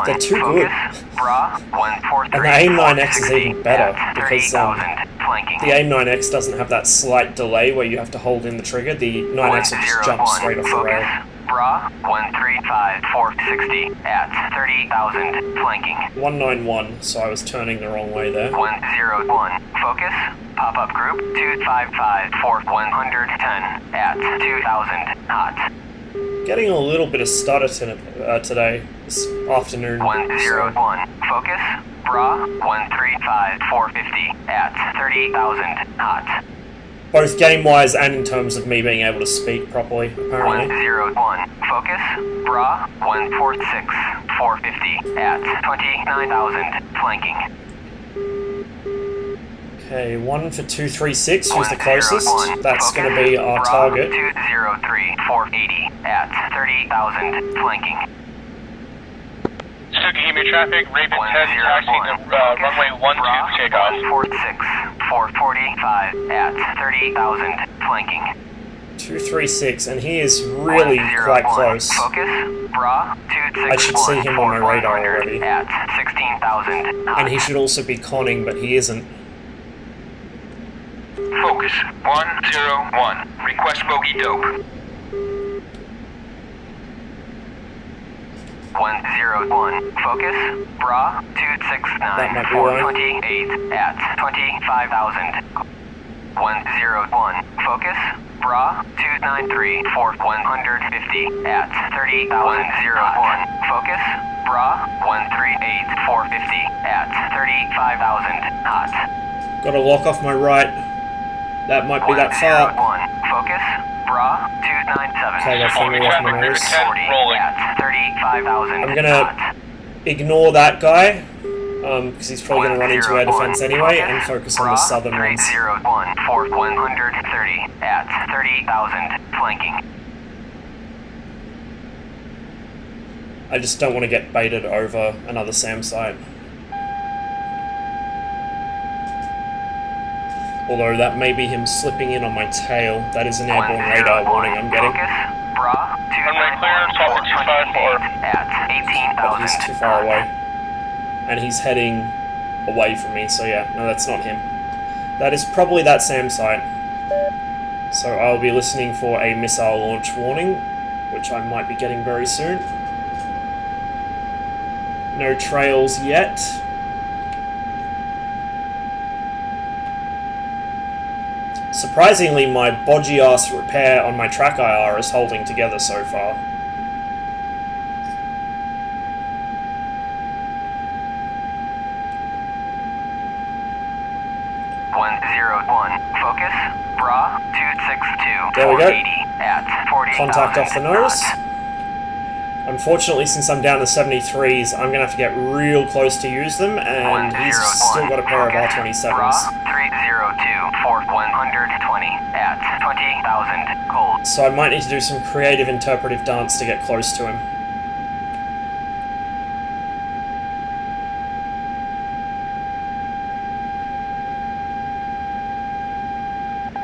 Speaker 2: They're too good. And the AIM-9X is even better because the AIM-9X doesn't have that slight delay where you have to hold in the trigger. The 9X will just jump straight off the rail.
Speaker 3: Bra 135 460 at 30,000 flanking.
Speaker 2: 191, so I was turning the wrong way there.
Speaker 3: 101 focus. Pop-up group 255 for 110 at 2,000 knots.
Speaker 2: Getting a little bit of stutter today, this afternoon.
Speaker 3: 101 focus. Bra 135 450 at 30,000 knots.
Speaker 2: Both game-wise and in terms of me being able to speak properly, apparently.
Speaker 3: 101 focus. Bra 146 450 at 29,000 flanking.
Speaker 2: Okay, 1 for 236, who's the closest? That's going to be our target.
Speaker 3: 203 480 at 30,000 flanking.
Speaker 5: Tsukihime traffic, Raven 10 taxiing the runway 12 takeoff.
Speaker 3: 146 445 at 30,000 flanking.
Speaker 2: 236, and he is really quite close.
Speaker 3: Focus. Bra 261.
Speaker 2: I should see him on my radar already.
Speaker 3: At 16,000 knots.
Speaker 2: And he should also be conning, but he isn't.
Speaker 1: Focus 101. Request bogey dope.
Speaker 3: 101 focus. Bra 269 428 at 25,000. 101 focus. Bra 293 for 150 at 30,000. 101 focus. Bra 138 450 at 35,000 knots.
Speaker 2: Got to lock off my right. That might be that far.
Speaker 3: 101 focus. Bra 297.
Speaker 2: Okay, that's me off my nose.
Speaker 3: 40 at 35,000
Speaker 2: I'm gonna ignore that guy, because he's probably gonna run into air defense anyway, and focus on the southern ones.
Speaker 3: 301 for 130 at 30,000 flanking.
Speaker 2: I just don't want to get baited over another SAM site. Although that may be him slipping in on my tail. That is an airborne radar warning I'm getting.
Speaker 3: Bra 294 at 18,000.
Speaker 2: But he's too far away. And he's heading away from me, so yeah, no, that's not him. That is probably that SAM site. So I'll be listening for a missile launch warning, which I might be getting very soon. No trails yet. Surprisingly, my bodgy-ass repair on my track IR is holding together so far.
Speaker 3: Focus. Bra 262.
Speaker 2: There we go.
Speaker 3: At 40,
Speaker 2: Contact off the nose. Unfortunately, since I'm down to 73s, I'm going to have to get real close to use them, and he's still got a pair of R27s.
Speaker 3: 302 for 120 at 20,000 cold.
Speaker 2: So I might need to do some creative interpretive dance to get close to him.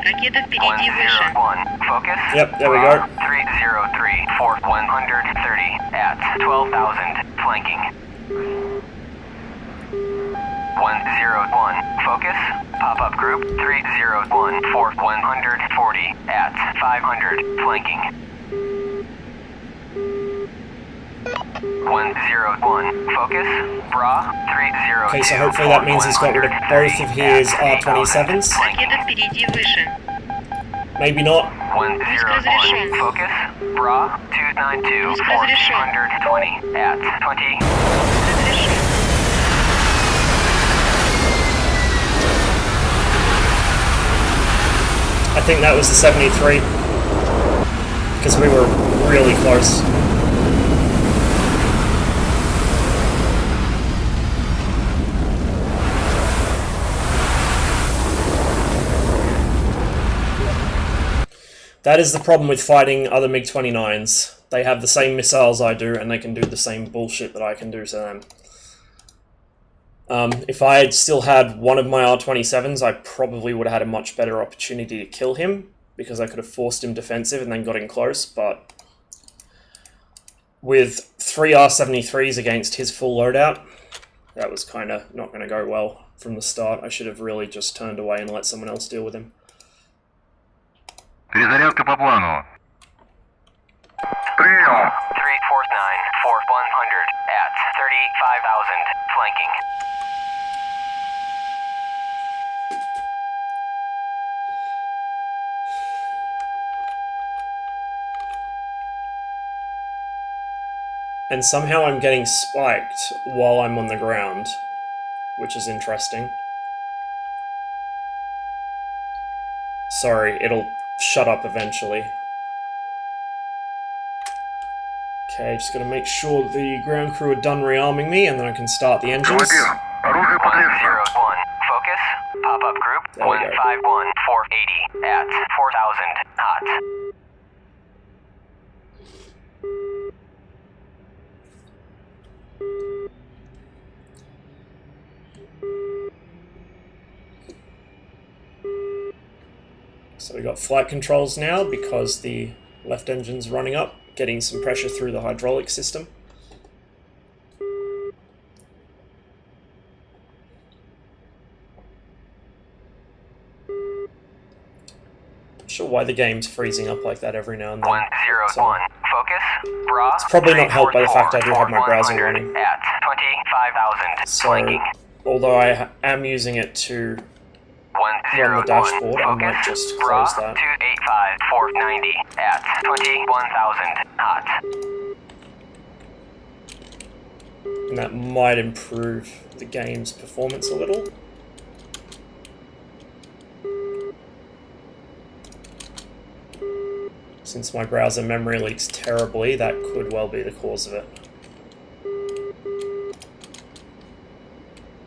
Speaker 6: Ракета впереди выше.
Speaker 3: 101 focus.
Speaker 2: Yep, there we go.
Speaker 3: 303 for 130 at 12,000 flanking. 101 focus. Pop-up group 301 for 140 at 500 flanking. 101 focus. Bra 302.
Speaker 2: Okay, so hopefully that means he's got rid of both of his R27s.
Speaker 6: Ракета впереди выше.
Speaker 2: Maybe not.
Speaker 3: 101 focus. Bra 292 for 220 at 20.
Speaker 6: Разрешен.
Speaker 2: I think that was the 73. Because we were really close. That is the problem with fighting other MiG-29s. They have the same missiles I do, and they can do the same bullshit that I can do to them. If I had still had one of my R-27s, I probably would have had a much better opportunity to kill him, because I could have forced him defensive and then got in close, but with 3 R-73s against his full loadout, that was kind of not going to go well from the start. I should have really just turned away and let someone else deal with him.
Speaker 4: Перезарядка по плану. Прием.
Speaker 3: 349 for 100 at 35,000, flanking.
Speaker 2: And somehow I'm getting spiked while I'm on the ground, which is interesting. Sorry, it'll shut up eventually. Okay, just gotta make sure the ground crew are done rearming me, and then I can start the engines.
Speaker 4: Командир, оружие подвесно.
Speaker 3: 101, focus, pop-up group,
Speaker 2: There we go.
Speaker 3: 151, 480 at 4,000, hot.
Speaker 2: So we got flight controls now because the left engine's running up, getting some pressure through the hydraulic system. Not sure why the game's freezing up like that every now and then.
Speaker 3: 101, focus, bra.
Speaker 2: It's probably not helped by the fact I do have my browser
Speaker 3: 100
Speaker 2: running.
Speaker 3: at 25,000,
Speaker 2: So,
Speaker 3: flanking.
Speaker 2: although I am using it to
Speaker 3: 101,
Speaker 2: dashboard, I might
Speaker 3: focus,
Speaker 2: just
Speaker 3: bra,
Speaker 2: close that.
Speaker 3: 285, 490 at 21,000, hot.
Speaker 2: and that might improve the game's performance a little. Since my browser memory leaks terribly, that could well be the cause of it.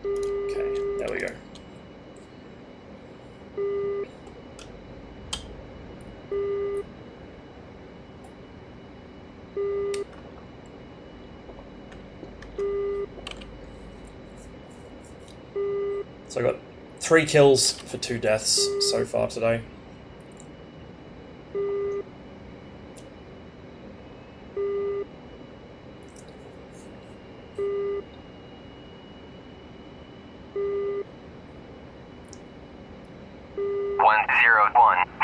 Speaker 2: Okay, there we go. So I got 3 kills for 2 deaths so far today.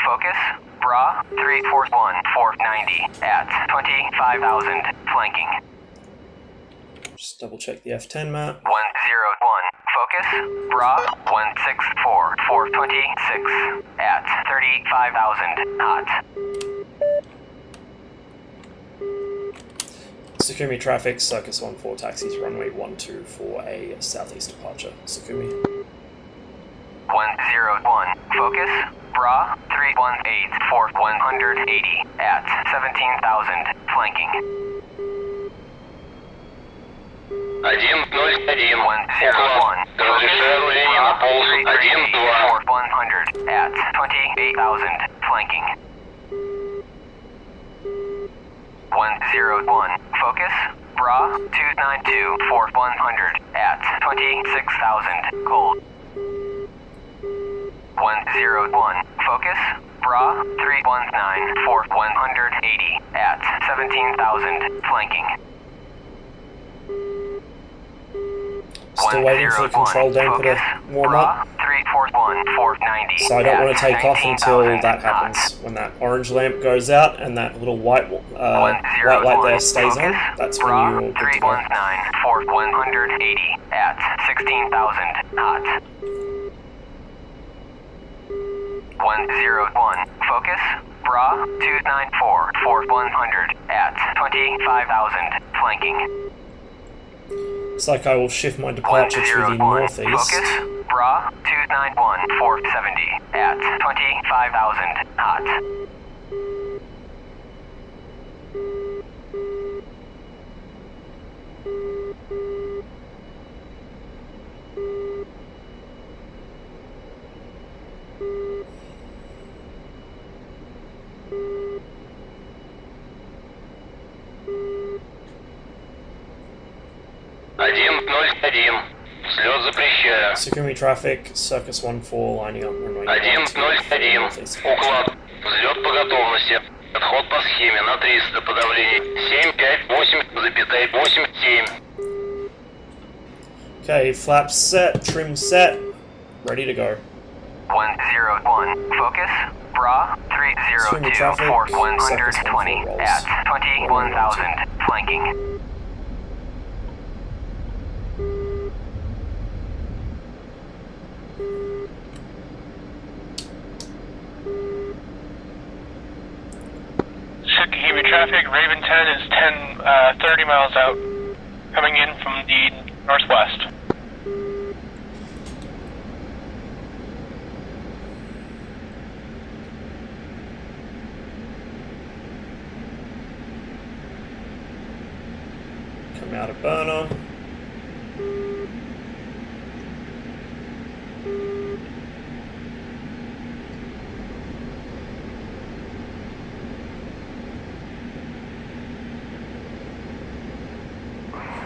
Speaker 3: Focus, bra, 341, 490 at 25,000, flanking.
Speaker 2: Just double check the F10 map.
Speaker 3: 101, focus, bra, 164, 426 at 35,000, hot.
Speaker 2: Sukumi traffic, Circus 14 taxis, runway 12 for a southeast departure. Sukumi.
Speaker 3: 101, focus, bra, 318 for 180 at 17,000, flanking.
Speaker 1: 101.
Speaker 3: 101,
Speaker 1: Разрешаю руление на полосу 1-2.
Speaker 3: for 100 at 28,000, flanking. 101, focus, bra, 292 for 100 at 26,000, cold. 101, focus, bra, 319 for 180 at 17,000, flanking.
Speaker 2: Still waiting for the control dome to warm up.
Speaker 3: 341, 490
Speaker 2: So I don't want to take off until
Speaker 3: 19,000
Speaker 2: that happens. When that orange lamp goes out and that little white light there stays on, that's when you're good to go.
Speaker 3: 319 for 180 at 16,000, hot. 101, focus, bra, 294 for 100 at 25,000, flanking.
Speaker 2: Looks like I will shift my departure to the
Speaker 3: 101,
Speaker 2: northeast.
Speaker 3: focus, bra, 291 for 70 at 25,000, hot.
Speaker 1: 101. Взлет запрещаю.
Speaker 2: Securing traffic, Circus 1-4, lining up runway
Speaker 1: 101. Уклад. Взлет по готовности. Отход по схеме на 300. Подавление 758,87.
Speaker 2: Okay, flaps set, trim set, ready to go.
Speaker 3: 101. Focus. Bra 302 for 120 at 21,000. Flanking.
Speaker 5: Heavy traffic, Raven 10 is 30 miles out, coming in from the northwest.
Speaker 2: Come out of burner.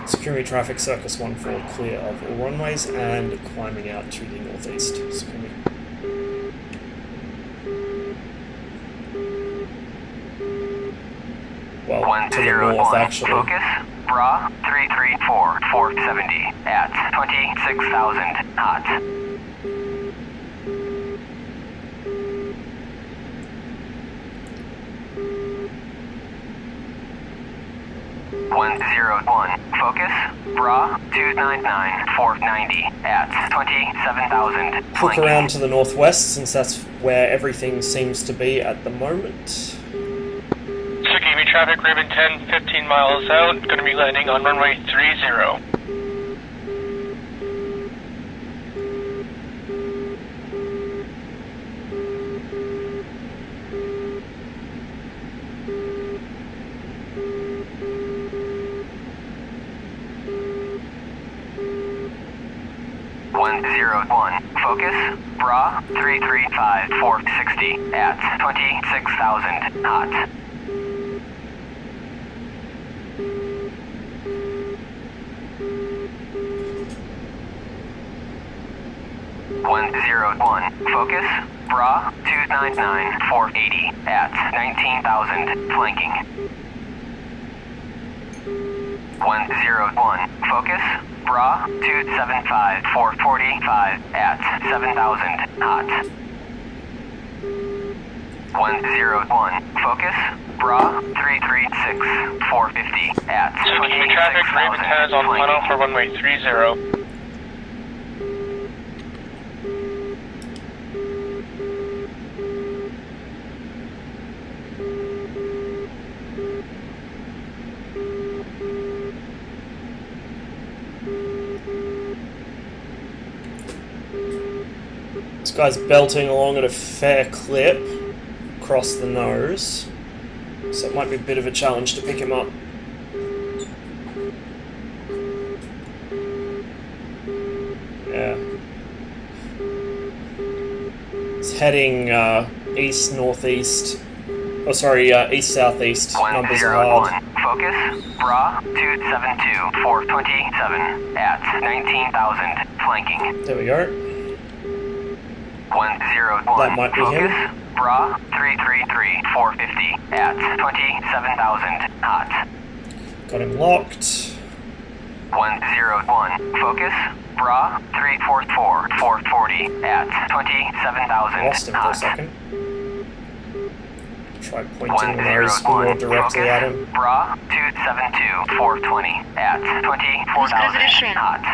Speaker 2: Securing traffic, Circus 1-4, clear of all runways and climbing out to the northeast. Securing. Well, to the north actually.
Speaker 3: Focus. Bra 334 470 at 26,000 knots. 101. Focus. Bra 299 490 at 27,000.
Speaker 2: Hook around to the northwest since that's where everything seems to be at the moment.
Speaker 5: Heavy traffic, Raven 10, 15 miles out, going to be landing on runway 30.
Speaker 3: Focus. Bra 335 460 at 26,000 knots. 101. Focus. Bra 299 480 at 19,000. Flanking. 101. Focus. Bra 275 445 at 7,000 knots. 101. Focus. Bra 336 450 at 26,000.
Speaker 5: Traffic, Raven 10 is on funnel for runway 30.
Speaker 2: This guy's belting along at a fair clip across the nose, so it might be a bit of a challenge to pick him up. Yeah. It's heading east-northeast. Oh, sorry, east-southeast. Numbers are hard.
Speaker 3: Focus. Bra 272 427 at 19,000. Flanking.
Speaker 2: There we go.
Speaker 3: 101.
Speaker 2: That might be
Speaker 3: Focus.
Speaker 2: him.
Speaker 3: Bra 333 450 at 27,000 knots.
Speaker 2: Got him locked.
Speaker 3: 101. Focus. Bra 344 440 at 27,000
Speaker 2: Lost him for a
Speaker 3: knots.
Speaker 2: second. Try pointing the nose more directly at him.
Speaker 3: Bra 272 420 at 24,000 knots.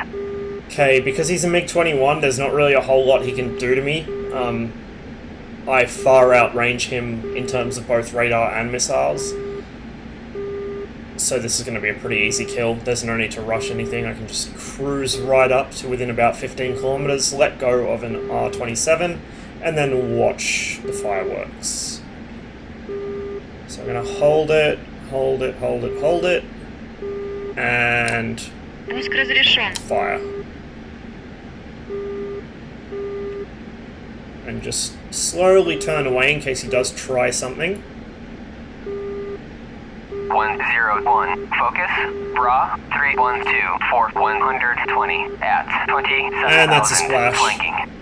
Speaker 2: Okay, because he's a MiG-21, there's not really a whole lot he can do to me. I far outrange him in terms of both radar and missiles. So this is going to be a pretty easy kill. There's no need to rush anything. I can just cruise right up to within about 15 kilometers, let go of an R-27, and then watch the fireworks. So I'm going to hold it, and
Speaker 6: Пуск разрешен.
Speaker 2: fire. And just slowly turn away in case he does try something.
Speaker 3: 101. Focus. Bra 312 for 120 at 27,000
Speaker 2: And that's a splash.
Speaker 3: flanking.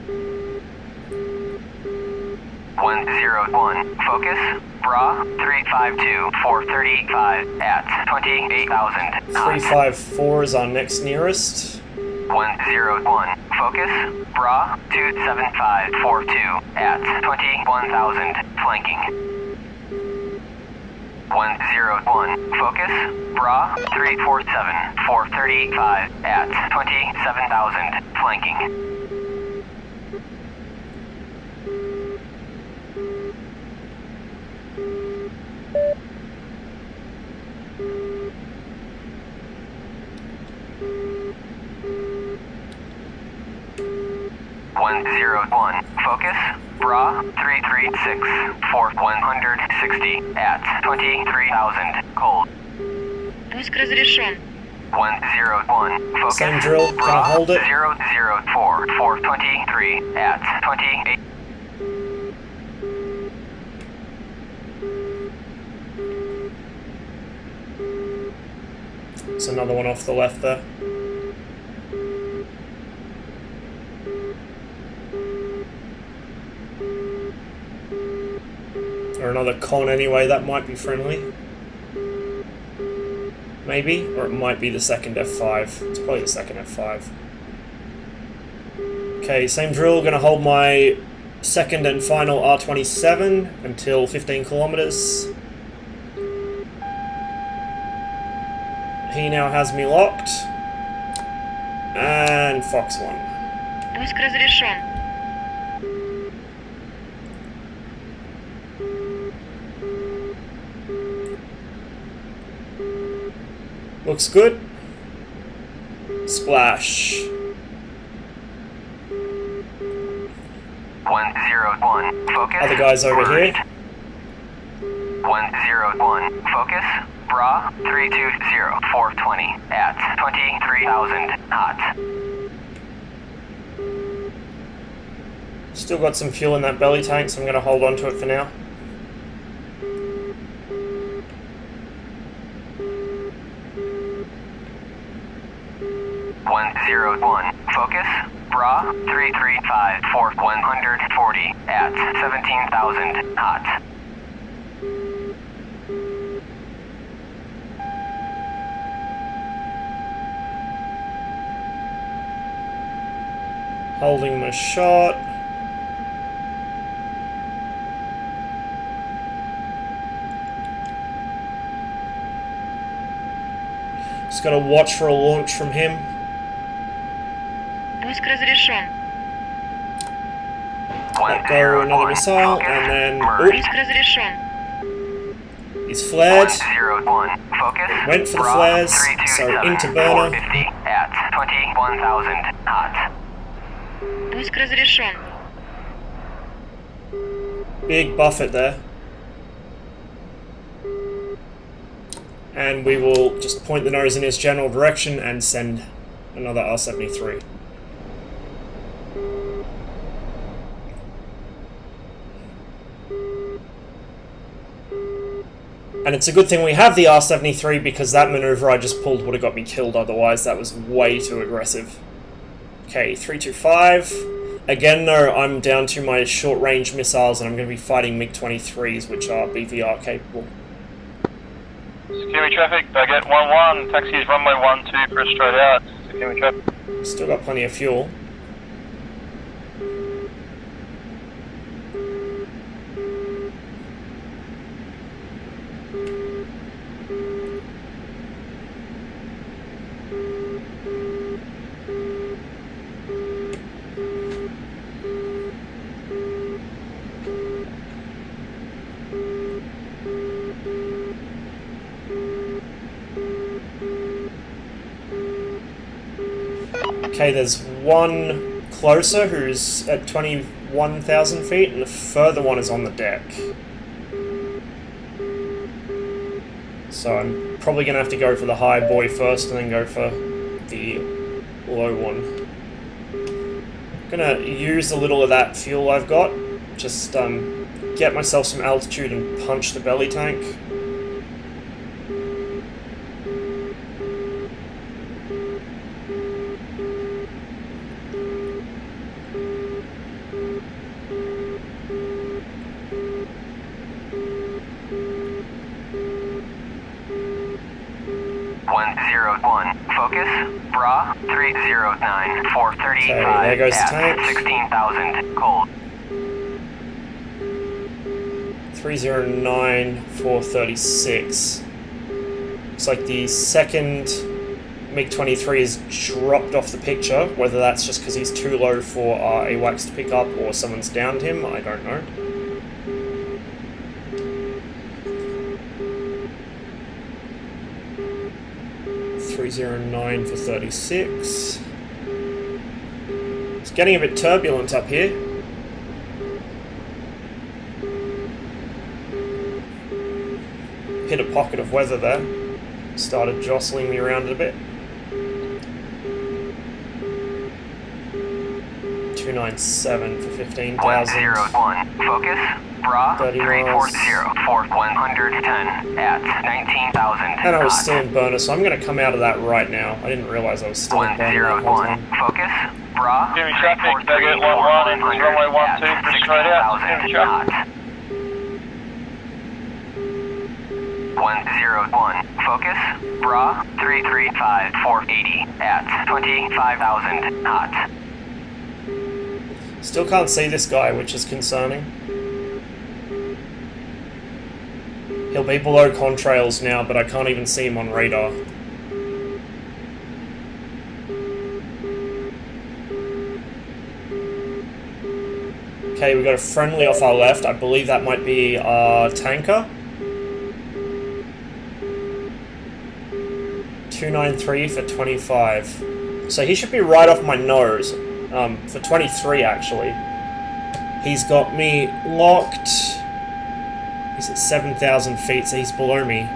Speaker 3: 101, focus. Bra 352 for 35 at 28,000 knots.
Speaker 2: 354 is our next nearest.
Speaker 3: 101, focus. Bra 27542 at 21,000 flanking. 101, focus. Bra 347 for 35 at 27,000 flanking. 101, focus. Bra 336 for 160 at 23,000 cold.
Speaker 6: Пуск разрешен.
Speaker 3: 101, focus.
Speaker 2: Same drill, gonna
Speaker 3: Bra
Speaker 2: hold it.
Speaker 3: 004 for 23 at 28.
Speaker 2: It's another one off the left there. Or another con anyway, that might be friendly. Maybe, or it might be the second F5. It's probably the second F5. Okay, same drill, gonna hold my second and final R27 until 15 kilometers. He now has me locked. And Fox 1.
Speaker 6: Пуск разрешен.
Speaker 2: Looks good. Splash.
Speaker 3: 101, focus.
Speaker 2: Other guys over here.
Speaker 3: 101, focus. Bra 320 420 at 23,000 knots.
Speaker 2: Still got some fuel in that belly tank, so I'm going to hold on to it for now.
Speaker 3: Focus. Bra 335 for 140 at 17,000 knots.
Speaker 2: Holding my shot. Just got to watch for a launch from him.
Speaker 6: Пуск разрешен.
Speaker 2: Let go another missile, and then
Speaker 6: Пуск разрешен.
Speaker 2: he's flared.
Speaker 3: 101, focus.
Speaker 2: Went for the
Speaker 3: Bra
Speaker 2: flares, so
Speaker 3: 327
Speaker 2: into burner.
Speaker 3: 450 at 21,000 knots.
Speaker 6: Пуск разрешен.
Speaker 2: Big buffet there. And we will just point the nose in his general direction and send another R-73. And it's a good thing we have the R-73 because that maneuver I just pulled would have got me killed otherwise. That was way too aggressive. Okay, 325. Again though, I'm down to my short-range missiles and I'm going to be fighting MiG-23s, which are BVR capable.
Speaker 5: Secure traffic, Baguette 1-1, taxis runway 12, press straight out. Secure traffic.
Speaker 2: Still got plenty of fuel. Okay, there's one closer who's at 21,000 feet, and the further one is on the deck. So I'm probably going to have to go for the high buoy first, and then go for the low one. I'm going to use a little of that fuel I've got, just get myself some altitude and punch the belly tank.
Speaker 3: 101. Focus. Bra. 309. 435.
Speaker 2: Okay, there goes the
Speaker 3: at
Speaker 2: tank.
Speaker 3: 16,000. Cold.
Speaker 2: 309, 436. Looks like the second MiG-23 has dropped off the picture. Whether that's just because he's too low for AWACS to pick up or someone's downed him, I don't know. .309 for 36. It's getting a bit turbulent up here. Hit a pocket of weather there. Started jostling me around a bit. 297 for 15,000.
Speaker 3: 101. Focus. Bra.
Speaker 2: 30 miles.
Speaker 3: 340. For 110 at 19,000.
Speaker 2: And I was still in burner, so I'm going to come out of that right now. I didn't realize I was still in burner that whole
Speaker 3: 101.
Speaker 2: time.
Speaker 3: Focus. Bra.
Speaker 5: Jimmy traffic, Nugget 11 into runway 12, just right out. Jimmy traffic.
Speaker 3: 101. Focus. Bra. 335. 480 at 25,000 hot.
Speaker 2: Still can't see this guy, which is concerning. He'll be below contrails now, but I can't even see him on radar. Okay, we got a friendly off our left. I believe that might be our tanker. 293 for 25. So he should be right off my nose. For 23 actually. He's got me locked. He's at 7,000 feet, so he's below me.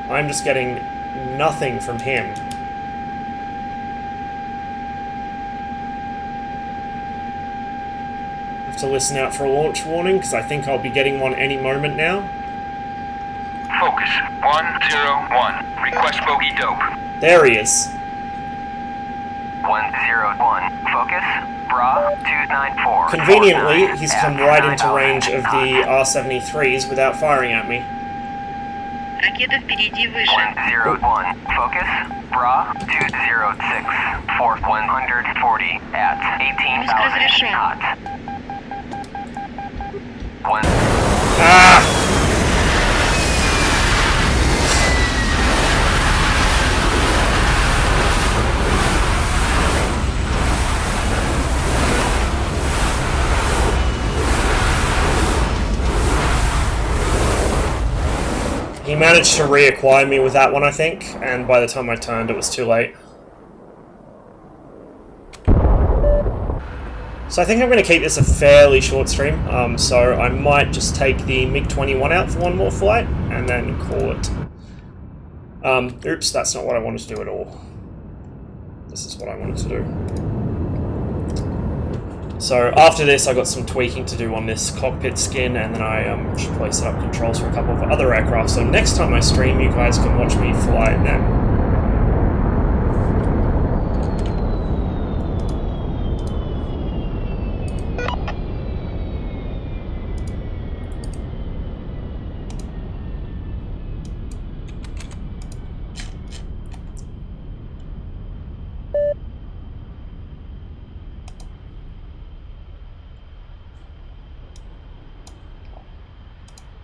Speaker 2: I'm just getting nothing from him. I have to listen out for a launch warning, because I think I'll be getting one any moment now.
Speaker 7: Focus 101. Request bogey dope.
Speaker 2: There he is.
Speaker 3: 101. Focus. Bra. 294.
Speaker 2: Conveniently,
Speaker 3: 49
Speaker 2: he's
Speaker 3: at
Speaker 2: come right into
Speaker 3: 9,000
Speaker 2: range of the
Speaker 3: hot.
Speaker 2: R-73s without firing at me.
Speaker 6: Ракета впереди выше.
Speaker 3: 101. Focus. Bra. 206. For 140 at 18,000
Speaker 6: разрешен.
Speaker 3: hot. 1.
Speaker 2: Ah! He managed to reacquire me with that one, I think, and by the time I turned, it was too late. So I think I'm going to keep this a fairly short stream, so I might just take the MiG-21 out for one more flight, and then call it. Oops, that's not what I wanted to do at all. This is what I wanted to do. So after this, I got some tweaking to do on this cockpit skin, and then I should probably set up controls for a couple of other aircraft. So next time I stream, you guys can watch me fly them.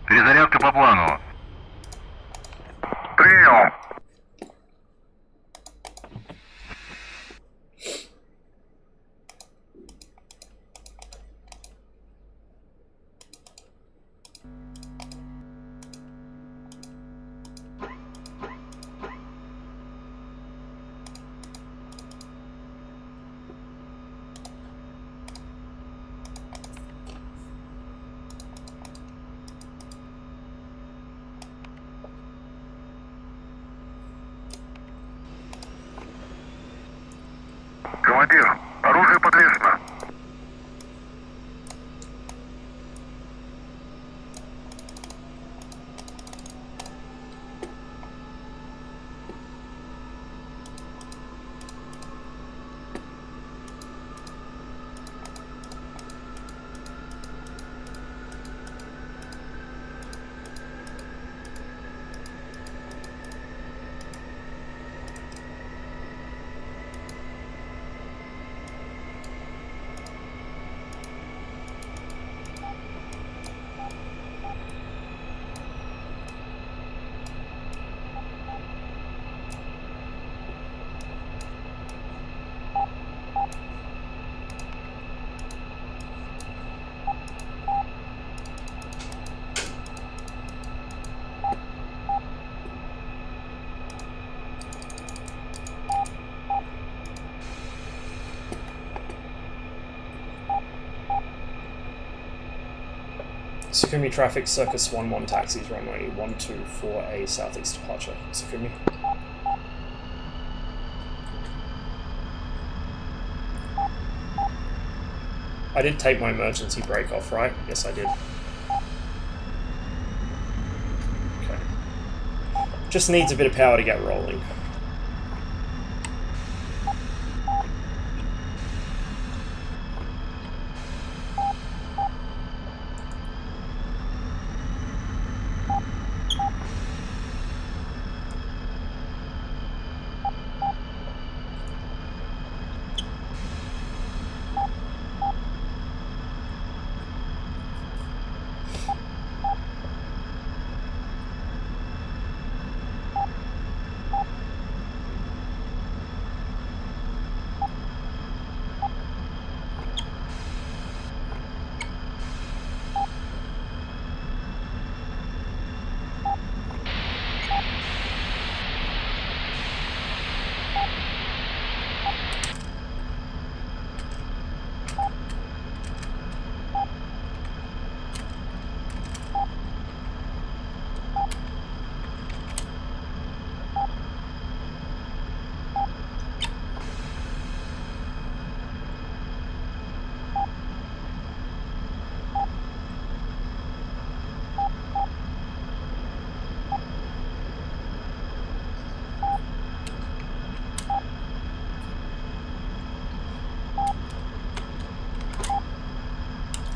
Speaker 4: Перезарядка по плану.
Speaker 7: Принял.
Speaker 4: Командир, оружие подвешено.
Speaker 2: Sukumi traffic, Circus 1-1 taxis, runway 124A southeast departure. Sukumi. I did take my emergency brake off, right? Yes, I did. Okay. Just needs a bit of power to get rolling.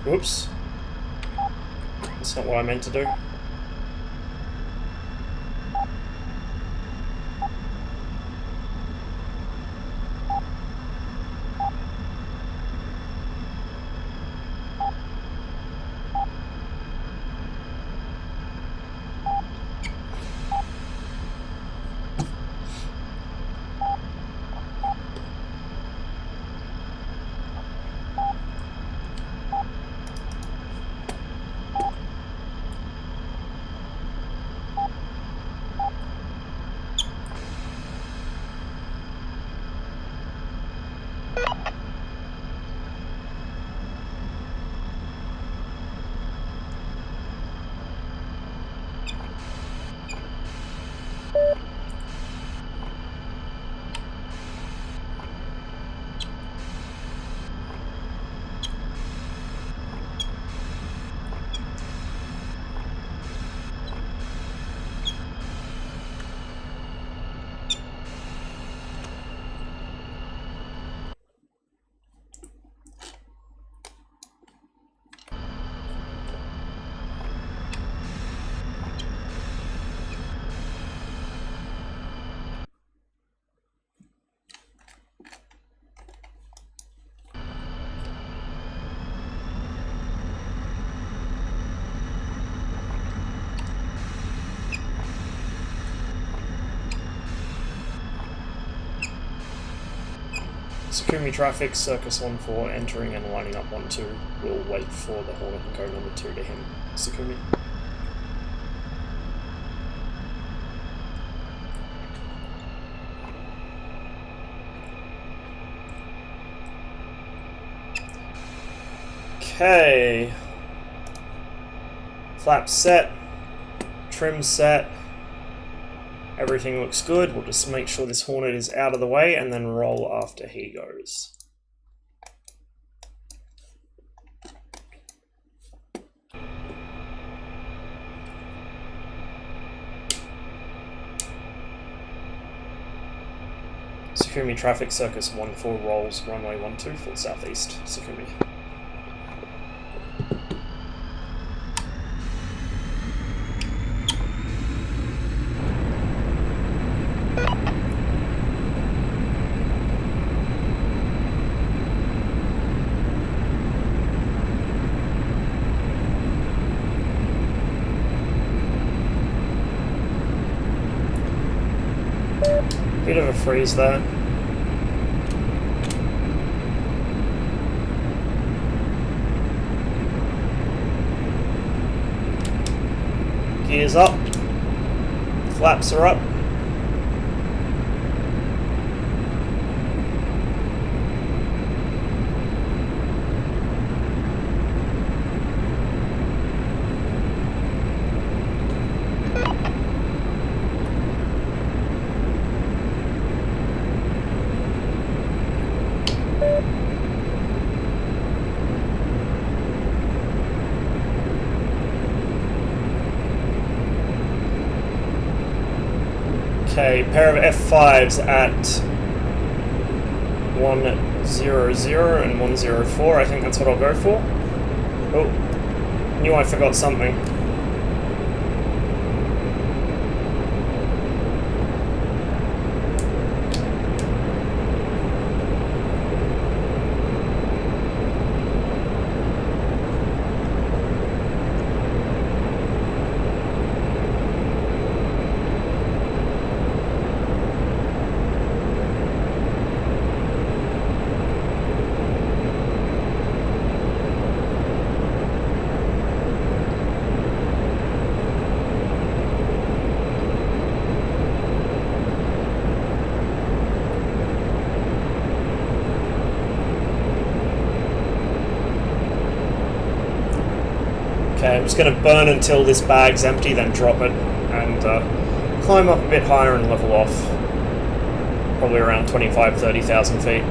Speaker 2: Whoops. That's not what I meant to do. Sukumi traffic, Circus 1-4, entering and lining up 1-2. We'll wait for the Hornet and go number 2 to him. Sukumi. Okay. Flap set. Trim set. Everything looks good. We'll just make sure this Hornet is out of the way and then roll after he goes. Sukumi traffic, Circus 1-4 rolls, runway 12 full southeast. Sukumi. Bit of a freeze there. Gears up. Flaps are up. Okay, pair of F5s at 100 and 104. I think that's what I'll go for. Oh, knew I forgot something. Okay, I'm just going to burn until this bag's empty, then drop it, and climb up a bit higher and level off. Probably around 25,000-30,000 feet.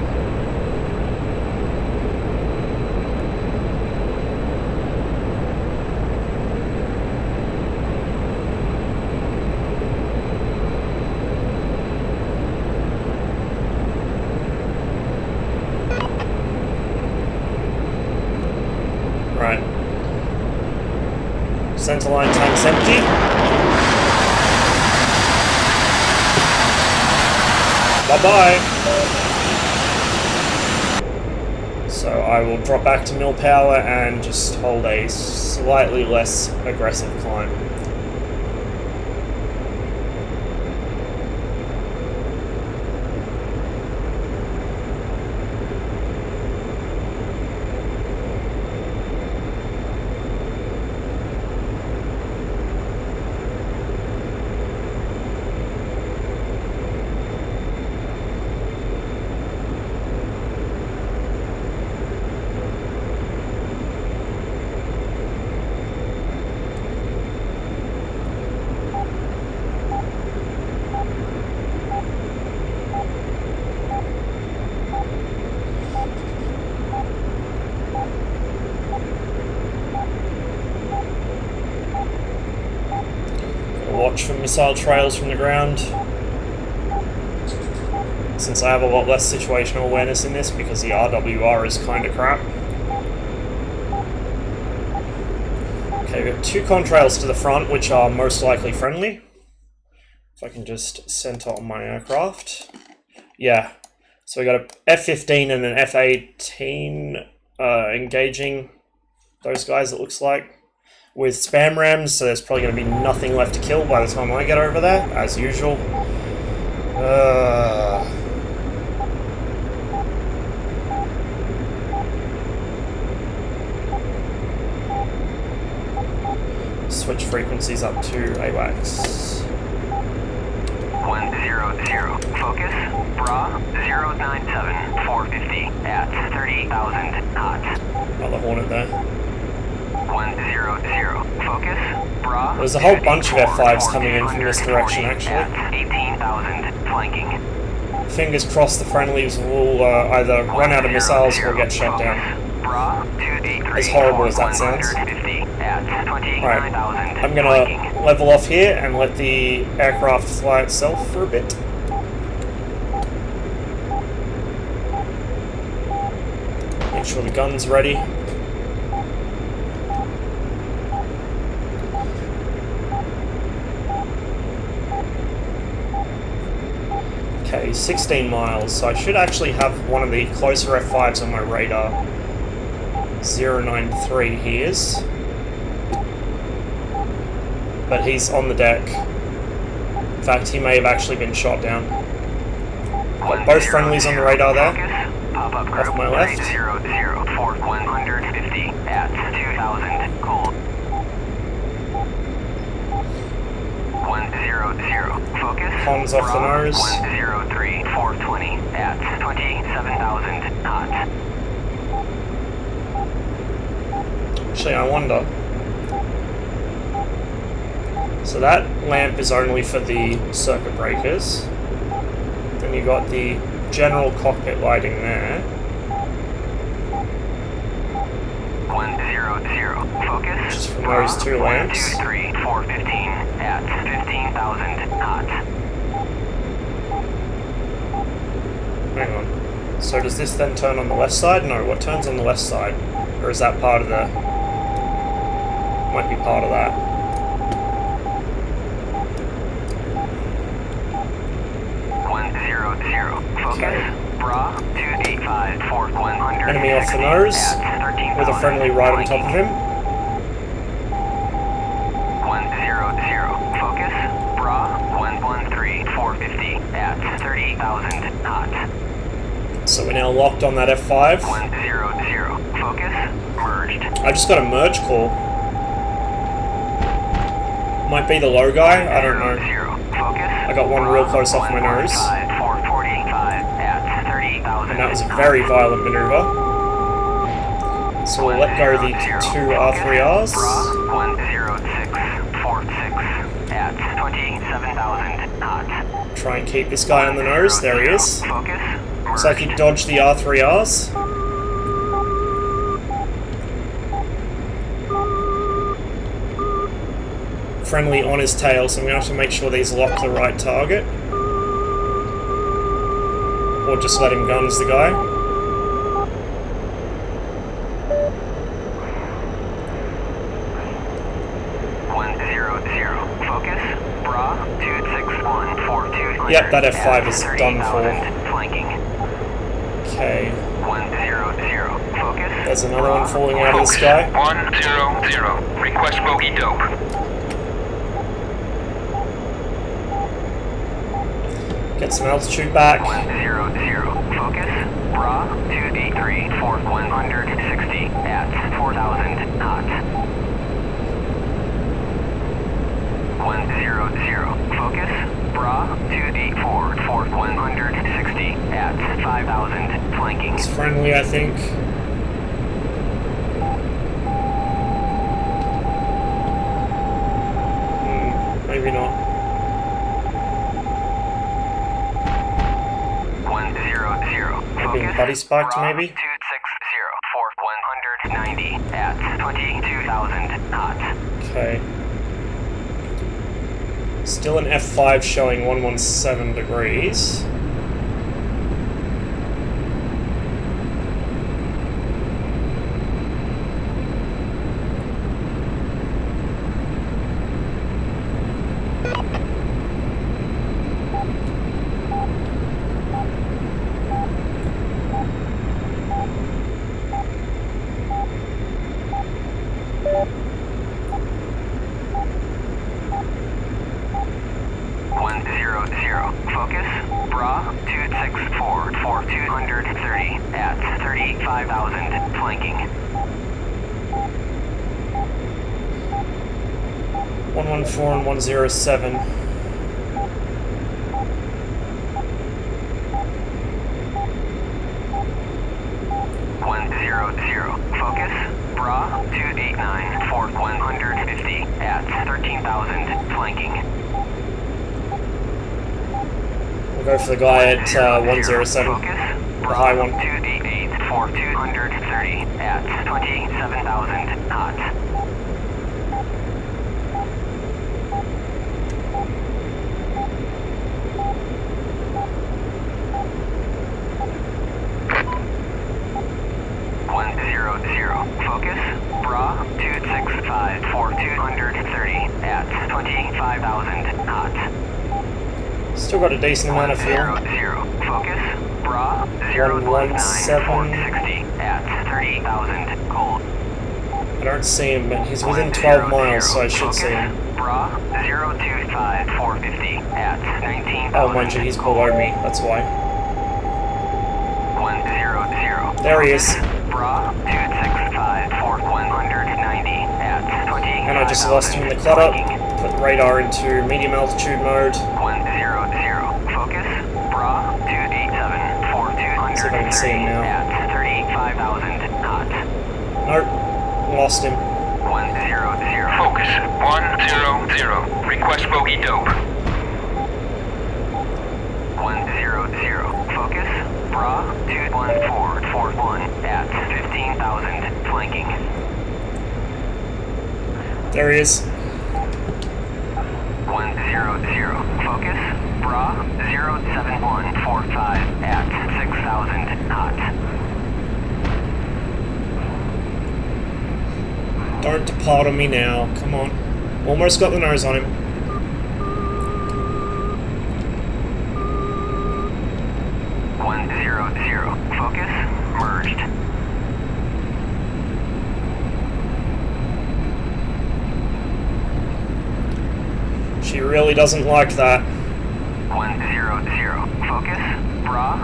Speaker 2: Right. Center line tank's empty. Bye-bye. So I will drop back to mill power and just hold a slightly less aggressive climb. Watch for missile trails from the ground, since I have a lot less situational awareness in this because the RWR is kind of crap. Okay, we've got two contrails to the front which are most likely friendly. If I can just center on my aircraft. Yeah, so we got a F-15 and an F-18 engaging those guys, it looks like, with spam rams, so there's probably going to be nothing left to kill by the time I get over there, as usual. Switch frequencies up to AWACS.
Speaker 3: 100, focus, bra, 097, 450, at 38,000 knots.
Speaker 2: Another Hornet there.
Speaker 3: 100, focus, bra.
Speaker 2: There's a whole bunch of F5s coming in from this direction, actually.
Speaker 3: 18,000, flanking.
Speaker 2: Fingers crossed the friendlies will either run out of missiles or get shut down. As horrible as that sounds. Alright, I'm gonna level off here and let the aircraft fly itself for a bit. Make sure the gun's ready. Okay, 16 miles, so I should actually have one of the closer F5s on my radar. 093 he is. But he's on the deck. In fact, he may have actually been shot down. Got both friendlies on the radar there. Off my left.
Speaker 3: 150 at 2,000, cold. 100, focus.
Speaker 2: Comms off the nose.
Speaker 3: 103, 420 at 27,000 knots.
Speaker 2: Actually, I wonder. So that lamp is only for the circuit breakers. Then you got the general cockpit lighting there.
Speaker 3: 100, focus.
Speaker 2: Just from those two lamps.
Speaker 3: 123, 415 at 15,000 knots.
Speaker 2: Hang on. So does this then turn on the left side? No, what turns on the left side? Or is that part of the... Might be part of that.
Speaker 3: 100. Focus.
Speaker 2: Okay.
Speaker 3: Bra 285 for 100.
Speaker 2: Enemy off the nose, with a friendly right on top of him.
Speaker 3: 100. Focus. Bra 113 450 at 30,000 knots.
Speaker 2: So we're now locked on that F5.
Speaker 3: 100. Focus. Merged.
Speaker 2: I just got a merge call. Might be the low guy, I don't know.
Speaker 3: 0. Focus.
Speaker 2: I got one real close off my nose.
Speaker 3: 445 at 30,000.
Speaker 2: And that was a very violent maneuver. So we'll let go of the two R3Rs.
Speaker 3: 10646 at 27,000 knots.
Speaker 2: Try and keep this guy on the nose. There he is.
Speaker 3: Focus.
Speaker 2: So I can dodge the R3Rs. Friendly on his tail, so I'm going to have to make sure these lock the right target. Or just let him guns the guy.
Speaker 3: Focus. Bra 261 4200.
Speaker 2: Yep, that F5 is done for.
Speaker 3: Flanking.
Speaker 2: Okay.
Speaker 3: 100. Focus.
Speaker 2: There's another one falling out of the sky.
Speaker 7: 100. Request bogey dope.
Speaker 2: Get some altitude back.
Speaker 3: 100. Focus. Bra 283 for 160 at 4,000 knots. 100. Focus. Bra 284 for 160 at 5,000 flanking.
Speaker 2: It's friendly, I think. Maybe not.
Speaker 3: 100.
Speaker 2: Maybe buddy spiked,
Speaker 3: Bra
Speaker 2: maybe?
Speaker 3: 260 for 190 at 22,000 knots.
Speaker 2: Okay. Still an F5 showing 117 degrees.
Speaker 3: Focus. Bra 264 for 230 at 35,000 flanking.
Speaker 2: 114 and 107.
Speaker 3: Focus. Bra 289 for 150 at 13,000 flanking.
Speaker 2: We'll go for the guy at 107.
Speaker 3: Focus.
Speaker 2: The high one.
Speaker 3: 288 for 230 at 27,000 knots. 100. Focus. Bra 265 for 230 at 25,000 knots.
Speaker 2: Still got a decent amount of fuel.
Speaker 3: 100. Focus. Bra 019 for 60 at 30,000 cold.
Speaker 2: I don't see him, but he's within 12 miles, so I should see him.
Speaker 3: Bra 025 450 at 19,000.
Speaker 2: Oh, mind you, he's below me, that's why.
Speaker 3: 100.
Speaker 2: There he is.
Speaker 3: Bra 265 for 190 at 20.
Speaker 2: And I just lost him in the clutter. Put the radar into medium altitude mode.
Speaker 3: 100. Focus. Bra 287 for 230
Speaker 2: See if I can see him now.
Speaker 3: at 35,000 knots.
Speaker 2: Nope, lost him.
Speaker 3: 100.
Speaker 7: Focus. 100. Request bogey dope.
Speaker 3: 100. Focus. Bra 21441 at 15,000 flanking.
Speaker 2: There he is.
Speaker 3: 100. Focus. Bra 07145 at 6,000 knots.
Speaker 2: Don't depart on me now. Come on. Almost got the nose on him.
Speaker 3: Focus. Merged.
Speaker 2: She really doesn't like that.
Speaker 3: 100. Focus. Bra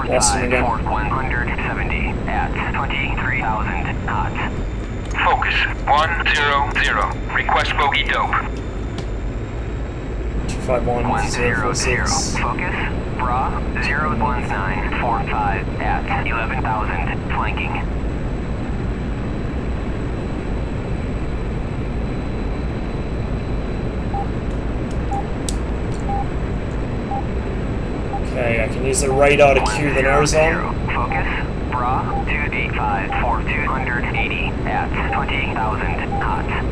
Speaker 2: Lost him
Speaker 3: 245
Speaker 2: again.
Speaker 3: for 170 at 23,000 knots.
Speaker 7: Focus 100. Request bogey dope.
Speaker 2: 251046.
Speaker 3: Focus. Bra 01945 at 11,000 flanking.
Speaker 2: Okay, I can use the radar to cue the nose on.
Speaker 3: Focus. Bra 285 for 280 at 20,000 knots.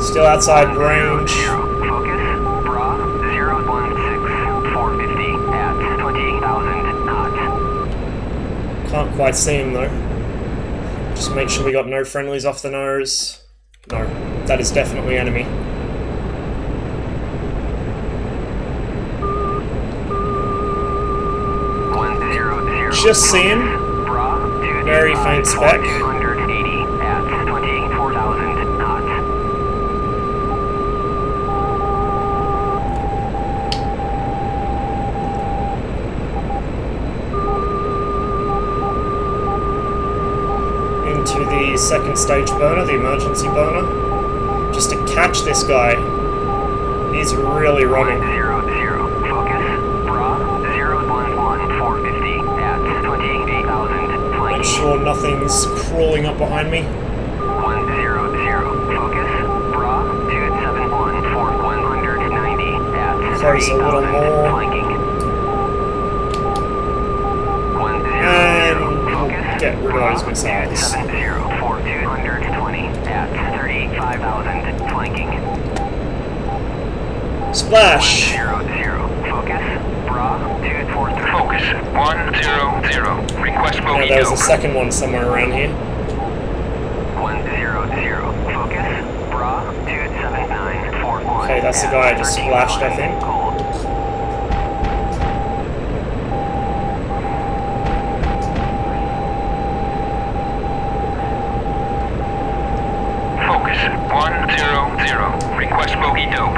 Speaker 2: Still outside range.
Speaker 3: Focus. Bra 016 450 at 20,000 knots.
Speaker 2: Can't quite see him though. Just make sure we got no friendlies off the nose. No, that is definitely enemy. Just see him. Very faint speck.
Speaker 3: 280 at 24,000 knots.
Speaker 2: Into the second stage burner, the emergency burner. Just to catch this guy. He's really running.
Speaker 3: 100. Focus. Bra 011 450 at 28,000 flanking.
Speaker 2: Make sure nothing's crawling up behind me.
Speaker 3: 100. Focus. Bra 271 for 190 at
Speaker 2: Close a little
Speaker 3: 30,000
Speaker 2: more.
Speaker 3: flanking. 100.
Speaker 2: And
Speaker 3: Focus.
Speaker 2: get rid of those
Speaker 3: Bra
Speaker 2: missiles.
Speaker 3: 270 for 220 at 35,000 flanking.
Speaker 2: Splash!
Speaker 3: 100. Focus. Bra 243.
Speaker 7: Focus 100. Request
Speaker 2: Now
Speaker 7: bogey
Speaker 2: there was a
Speaker 7: dope.
Speaker 2: second one somewhere around here.
Speaker 3: 100. Focus. Bra 279 for 1.
Speaker 2: Okay, that's the guy I just splashed, I think.
Speaker 3: Cold.
Speaker 7: Focus 100. Request bogey dope.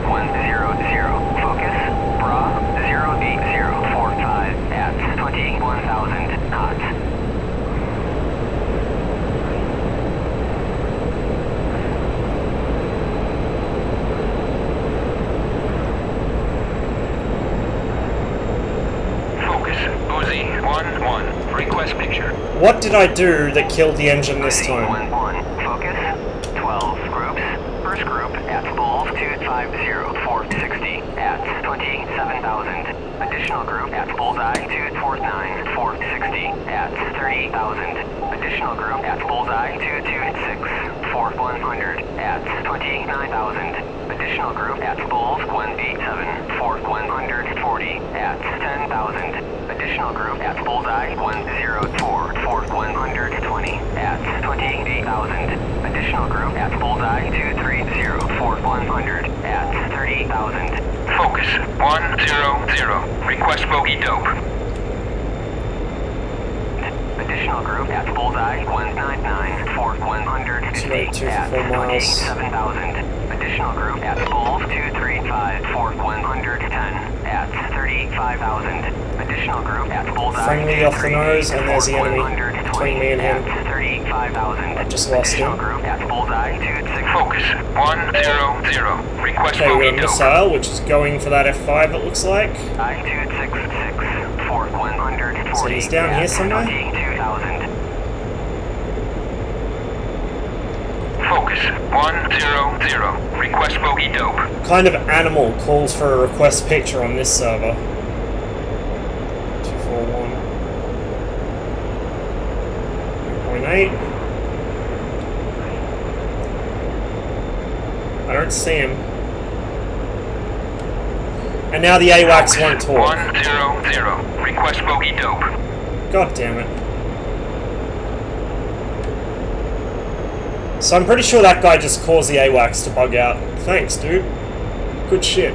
Speaker 3: 100. Focus. Bra 08045 at 21,000 knots.
Speaker 7: Focus Uzi 1-1. Request picture.
Speaker 2: What did I do that killed the engine this time?
Speaker 3: 1-1. Focus. 12 groups. First group at Bulls 250 for 60 at 27,000. Additional group at Bullseye 249 for 60 at 30,000. Additional group at Bullseye 226 for 100 at 29,000. Additional group at Bulls 187 for 140 at 10,000. Additional group at Bullseye 104 for 120 at 28,000. Additional group at Bullseye 230 for 100 at 30,000.
Speaker 7: Focus 100. Request bogey dope.
Speaker 3: Additional group at Bullseye 199 for 150
Speaker 2: Right, 2
Speaker 3: at
Speaker 2: for 4 miles.
Speaker 3: 27,000. Additional group at Bulls 235 for 110 at 35,000. Additional group at Bullseye
Speaker 2: Friendly off the nose, and there's the enemy
Speaker 3: 120
Speaker 2: between me and him.
Speaker 3: at 35,000.
Speaker 2: I just lost
Speaker 3: Additional
Speaker 2: him.
Speaker 3: group at Bullseye 260.
Speaker 7: Focus 100. Request
Speaker 2: Okay, we
Speaker 7: bogey
Speaker 2: got a
Speaker 7: dope.
Speaker 2: missile, which is going for that F5 it looks like.
Speaker 3: I-266 for 140
Speaker 2: So he's down here
Speaker 3: at
Speaker 2: somewhere?
Speaker 3: 22,000.
Speaker 7: Focus 100. Request bogey dope.
Speaker 2: Kind of animal calls for a request picture on this server. 241. 3.8. I don't see him. And now the AWACS won't talk.
Speaker 7: 100. Request bogey dope.
Speaker 2: God damn it. So I'm pretty sure that guy just caused the AWACS to bug out. Thanks, dude. Good shit.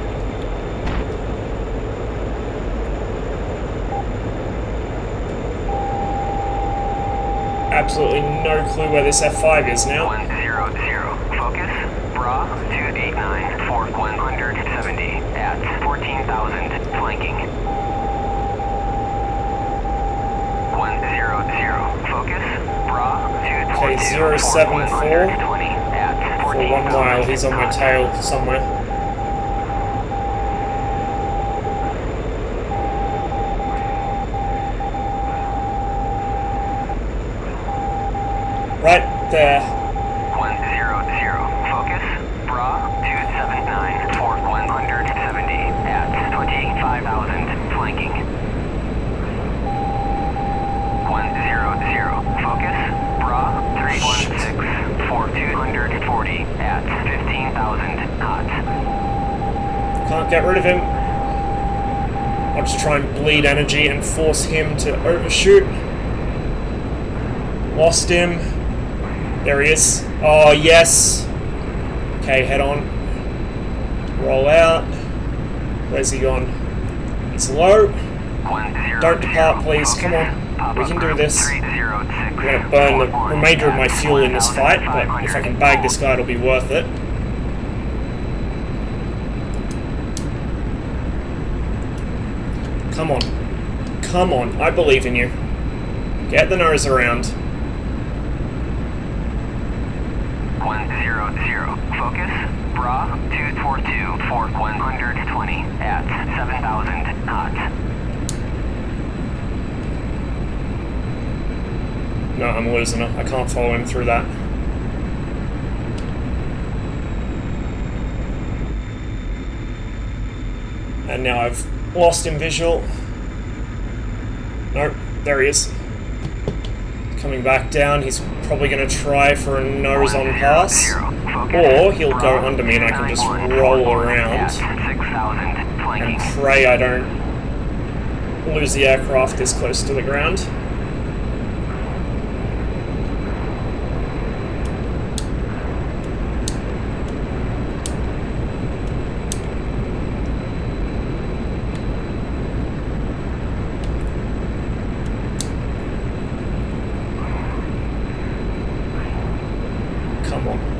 Speaker 2: Absolutely no clue where this F5 is now.
Speaker 3: 100. Focus. Bra 289 for 170 at 14,000 flanking. 100. Focus. Bra 242
Speaker 2: Okay, 074
Speaker 3: for 120 at
Speaker 2: for 1 mile.
Speaker 3: 14,000.
Speaker 2: He's on my tail somewhere. Right there.
Speaker 3: 100. Focus. Bra 279 for 170 at 25,000 flanking. 100. Focus. Bra 316 for 240 at 15,000 knots.
Speaker 2: Can't get rid of him. I'll just try and bleed energy and force him to overshoot. Lost him. There he is. Oh, yes. Okay, head on. Roll out. Where's he gone? He's low.
Speaker 3: 100.
Speaker 2: Don't depart, please. Come on. We can do this. I'm going to burn the remainder of my fuel in this fight, but if I can bag this guy, it'll be worth it. Come on. Come on. I believe in you. Get the nose around.
Speaker 3: 100. Focus. Bra 242 for 120 at 7,000 knots.
Speaker 2: No, I'm losing it. I can't follow him through that. And now I've lost him visual. Nope, there he is. Coming back down, he's probably going to try for a nose-on pass. Or he'll go under me and I can just roll around and pray I don't lose the aircraft this close to the ground.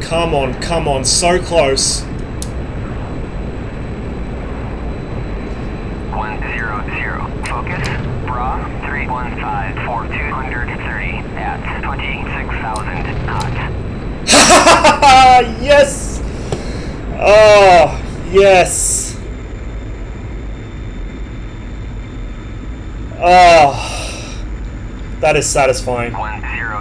Speaker 2: Come on, come on, so close.
Speaker 3: 100. Focus. Bra 315 for 230 at 26,000 knots.
Speaker 2: Yes! Oh, yes. Oh, that is satisfying.
Speaker 3: 100.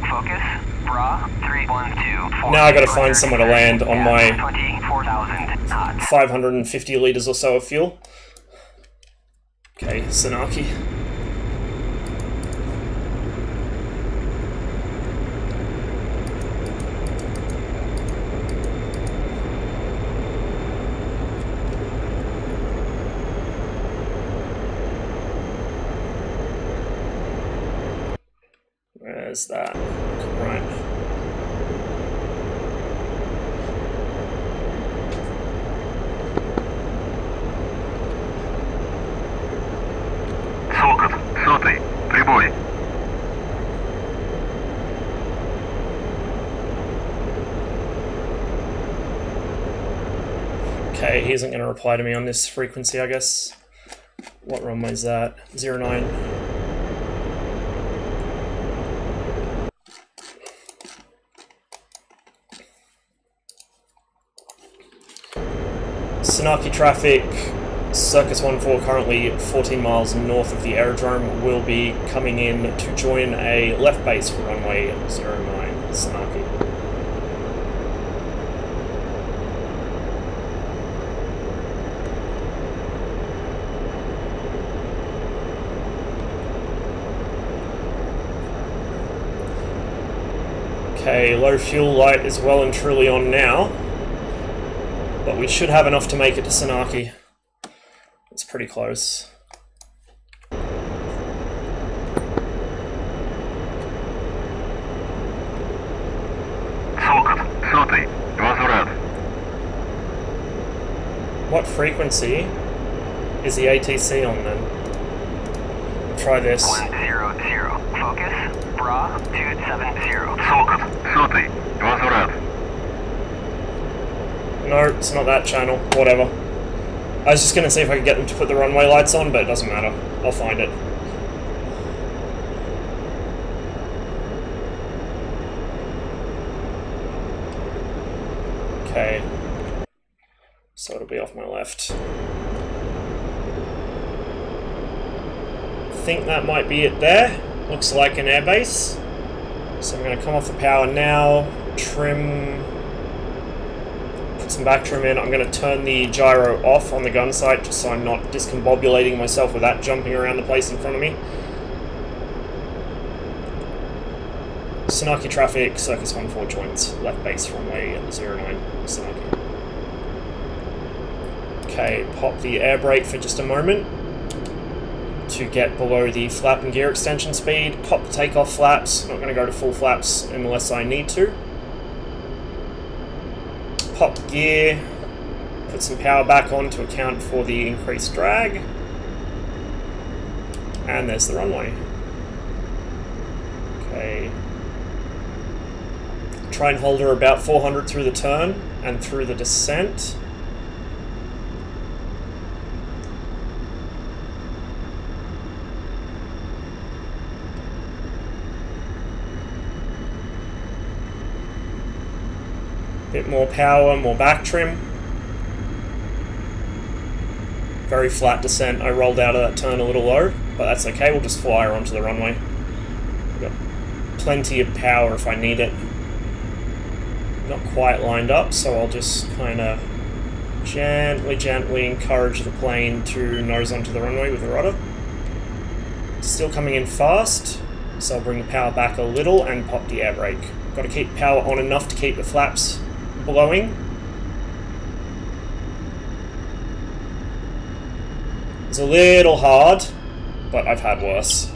Speaker 3: Focus. Bra 312 for
Speaker 2: Now I gotta find somewhere to land on my
Speaker 3: 24,000 knots.
Speaker 2: 550 litres or so of fuel. Okay, Sanaki. Where's that? Right.
Speaker 4: Сокот, 100-й, прибой.
Speaker 2: Okay, he isn't going to reply to me on this frequency, I guess. What runway is that? 09. Sanaki traffic, Circus 14 currently 14 miles north of the aerodrome, will be coming in to join a left base for runway 09, Sanaki. Okay, low fuel light is well and truly on now. But we should have enough to make it to Sanaki. It's pretty close.
Speaker 4: Сокот, 100, возврат.
Speaker 2: What frequency is the ATC on then? Try this.
Speaker 3: 100. Focus. Bra 270.
Speaker 4: Сокот, 100, возврат.
Speaker 2: No, it's not that channel. Whatever. I was just going to see if I could get them to put the runway lights on, but it doesn't matter. I'll find it. Okay. So it'll be off my left. I think that might be it there. Looks like an airbase. So I'm going to come off the power now, trim, put some back trim in. I'm going to turn the gyro off on the gun sight just so I'm not discombobulating myself with that jumping around the place in front of me. Sanaki traffic, Circus 14 joins, left base runway 09, Sanaki. Okay, pop the air brake for just a moment to get below the flap and gear extension speed. Pop the takeoff flaps, not going to go to full flaps unless I need to. Pop gear, put some power back on to account for the increased drag. And there's the runway. Okay. Try and hold her about 400 through the turn and through the descent. Bit more power, more back trim. Very flat descent. I rolled out of that turn a little low, but that's okay. We'll just fly her onto the runway. We've got plenty of power if I need it. Not quite lined up, so I'll just kind of gently encourage the plane to nose onto the runway with the rudder. Still coming in fast, so I'll bring the power back a little and pop the air brake. Got to keep power on enough to keep the flaps blowing. It's a little hard, but I've had worse.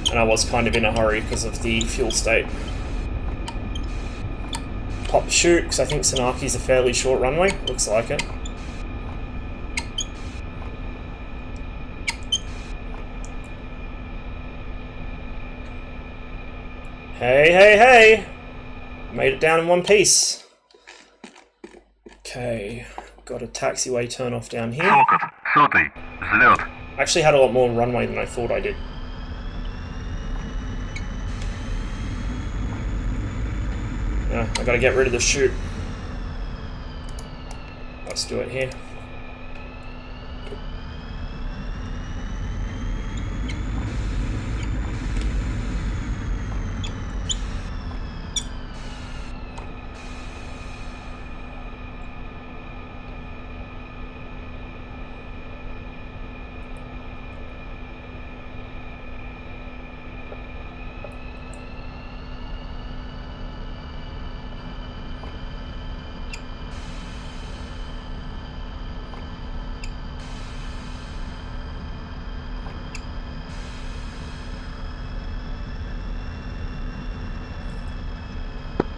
Speaker 2: And I was kind of in a hurry because of the fuel state. Pop the chute, because I think Sanaki's a fairly short runway. Looks like it. Hey! Made it down in one piece. Okay, got a taxiway turn off down here.
Speaker 4: Сокот, 100, взлет.
Speaker 2: Actually had a lot more runway than I thought I did. Yeah, I gotta get rid of the chute. Let's do it here.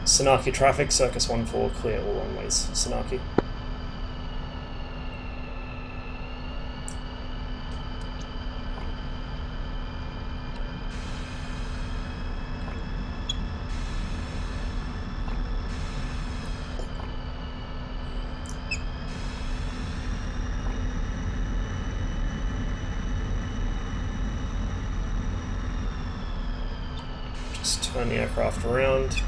Speaker 2: Sanaki traffic, Circus 14, clear all runways. Sanaki. Just turn the aircraft around.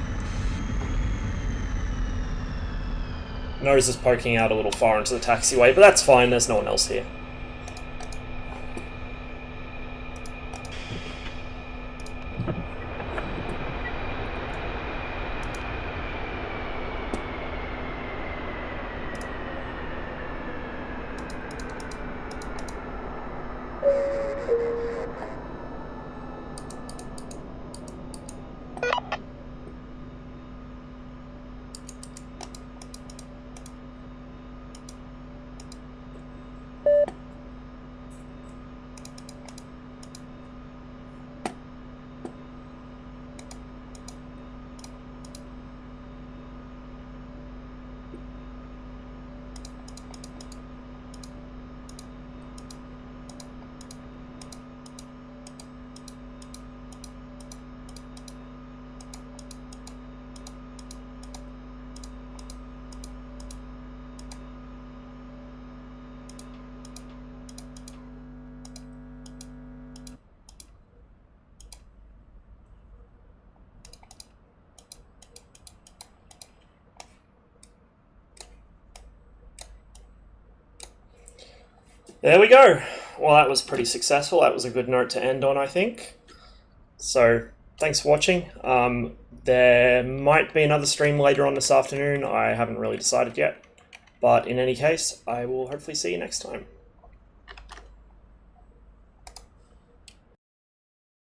Speaker 2: Nose is poking out a little far into the taxiway, but that's fine, there's no one else here. There we go. Well, that was pretty successful. That was a good note to end on, I think. So, thanks for watching. There might be another stream later on this afternoon. I haven't really decided yet. But in any case, I will hopefully see you next time.